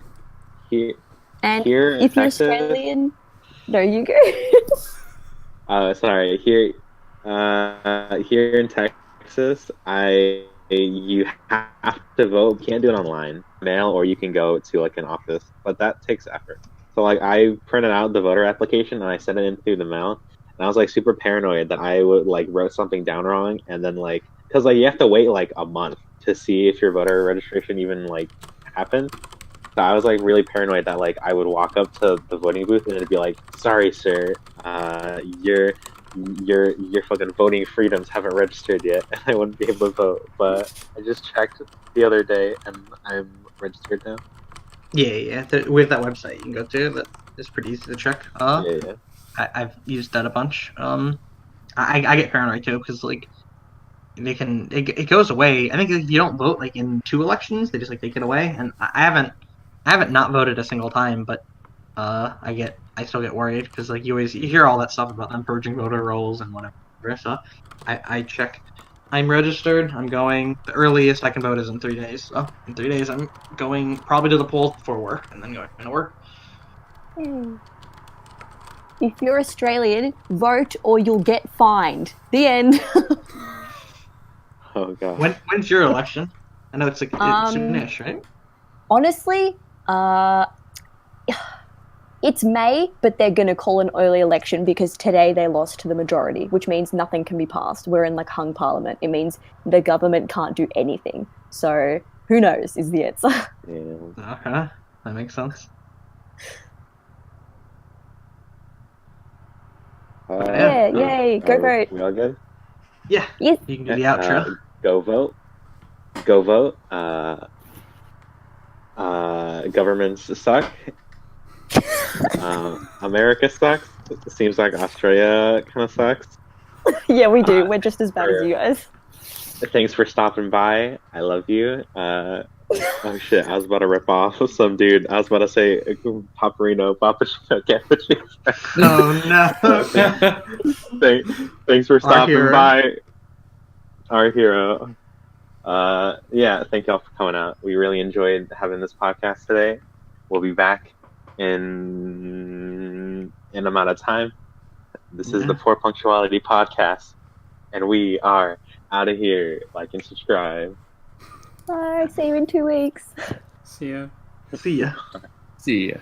Here. And Here in if you're Texas- Australian, no, you go. Sorry. Here in Texas, you have to vote. You can't do it online, mail, or you can go to like an office, but that takes effort. So like I printed out the voter application and I sent it in through the mail, and I was like super paranoid that I would like wrote something down wrong, and then like because like you have to wait like a month to see if your voter registration even like happened. So I was like really paranoid that like I would walk up to the voting booth and it'd be like, "Sorry, sir, your fucking voting freedoms haven't registered yet," and I wouldn't be able to vote. But I just checked the other day and I'm registered now. Yeah. With that website you can go to, that is pretty easy to check. Yeah. I've used that a bunch. I get paranoid too, because like it goes away. I think if you don't vote like in 2 elections, they just like take it away. And I haven't not voted a single time, but I still get worried, because like you hear all that stuff about them purging voter rolls and whatever. So I check I'm registered. I'm going. The earliest I can vote is in 3 days. So in 3 days, I'm going probably to the polls before work, and then going to work. Yay. If you're Australian, vote or you'll get fined. The end. Oh god. When's your election? I know it's like it's soonish, right? Honestly, it's May, but they're going to call an early election because today they lost to the majority, which means nothing can be passed. We're in like hung parliament. It means the government can't do anything. So who knows is the answer. Yeah. Okay, that makes sense. Yeah, yay, go vote. We all good? Yeah, Yes. you can do the outro. Go vote. Go vote. Governments suck. America sucks. It seems like Australia kind of sucks. Yeah, we do. We're just as bad as you guys. Thanks for stopping by. I love you. Oh shit, I was about to rip off some dude. I was about to say Paparino, Papachino, Cappuccino. Oh no. Thanks for stopping hero. by. Our hero. Yeah, thank y'all for coming out. We really enjoyed having this podcast today. We'll be back in an amount of time. This is the Poor Punctuality Podcast, and we are out of here. Like and subscribe. Bye. See you in 2 weeks. See ya. See ya. See ya.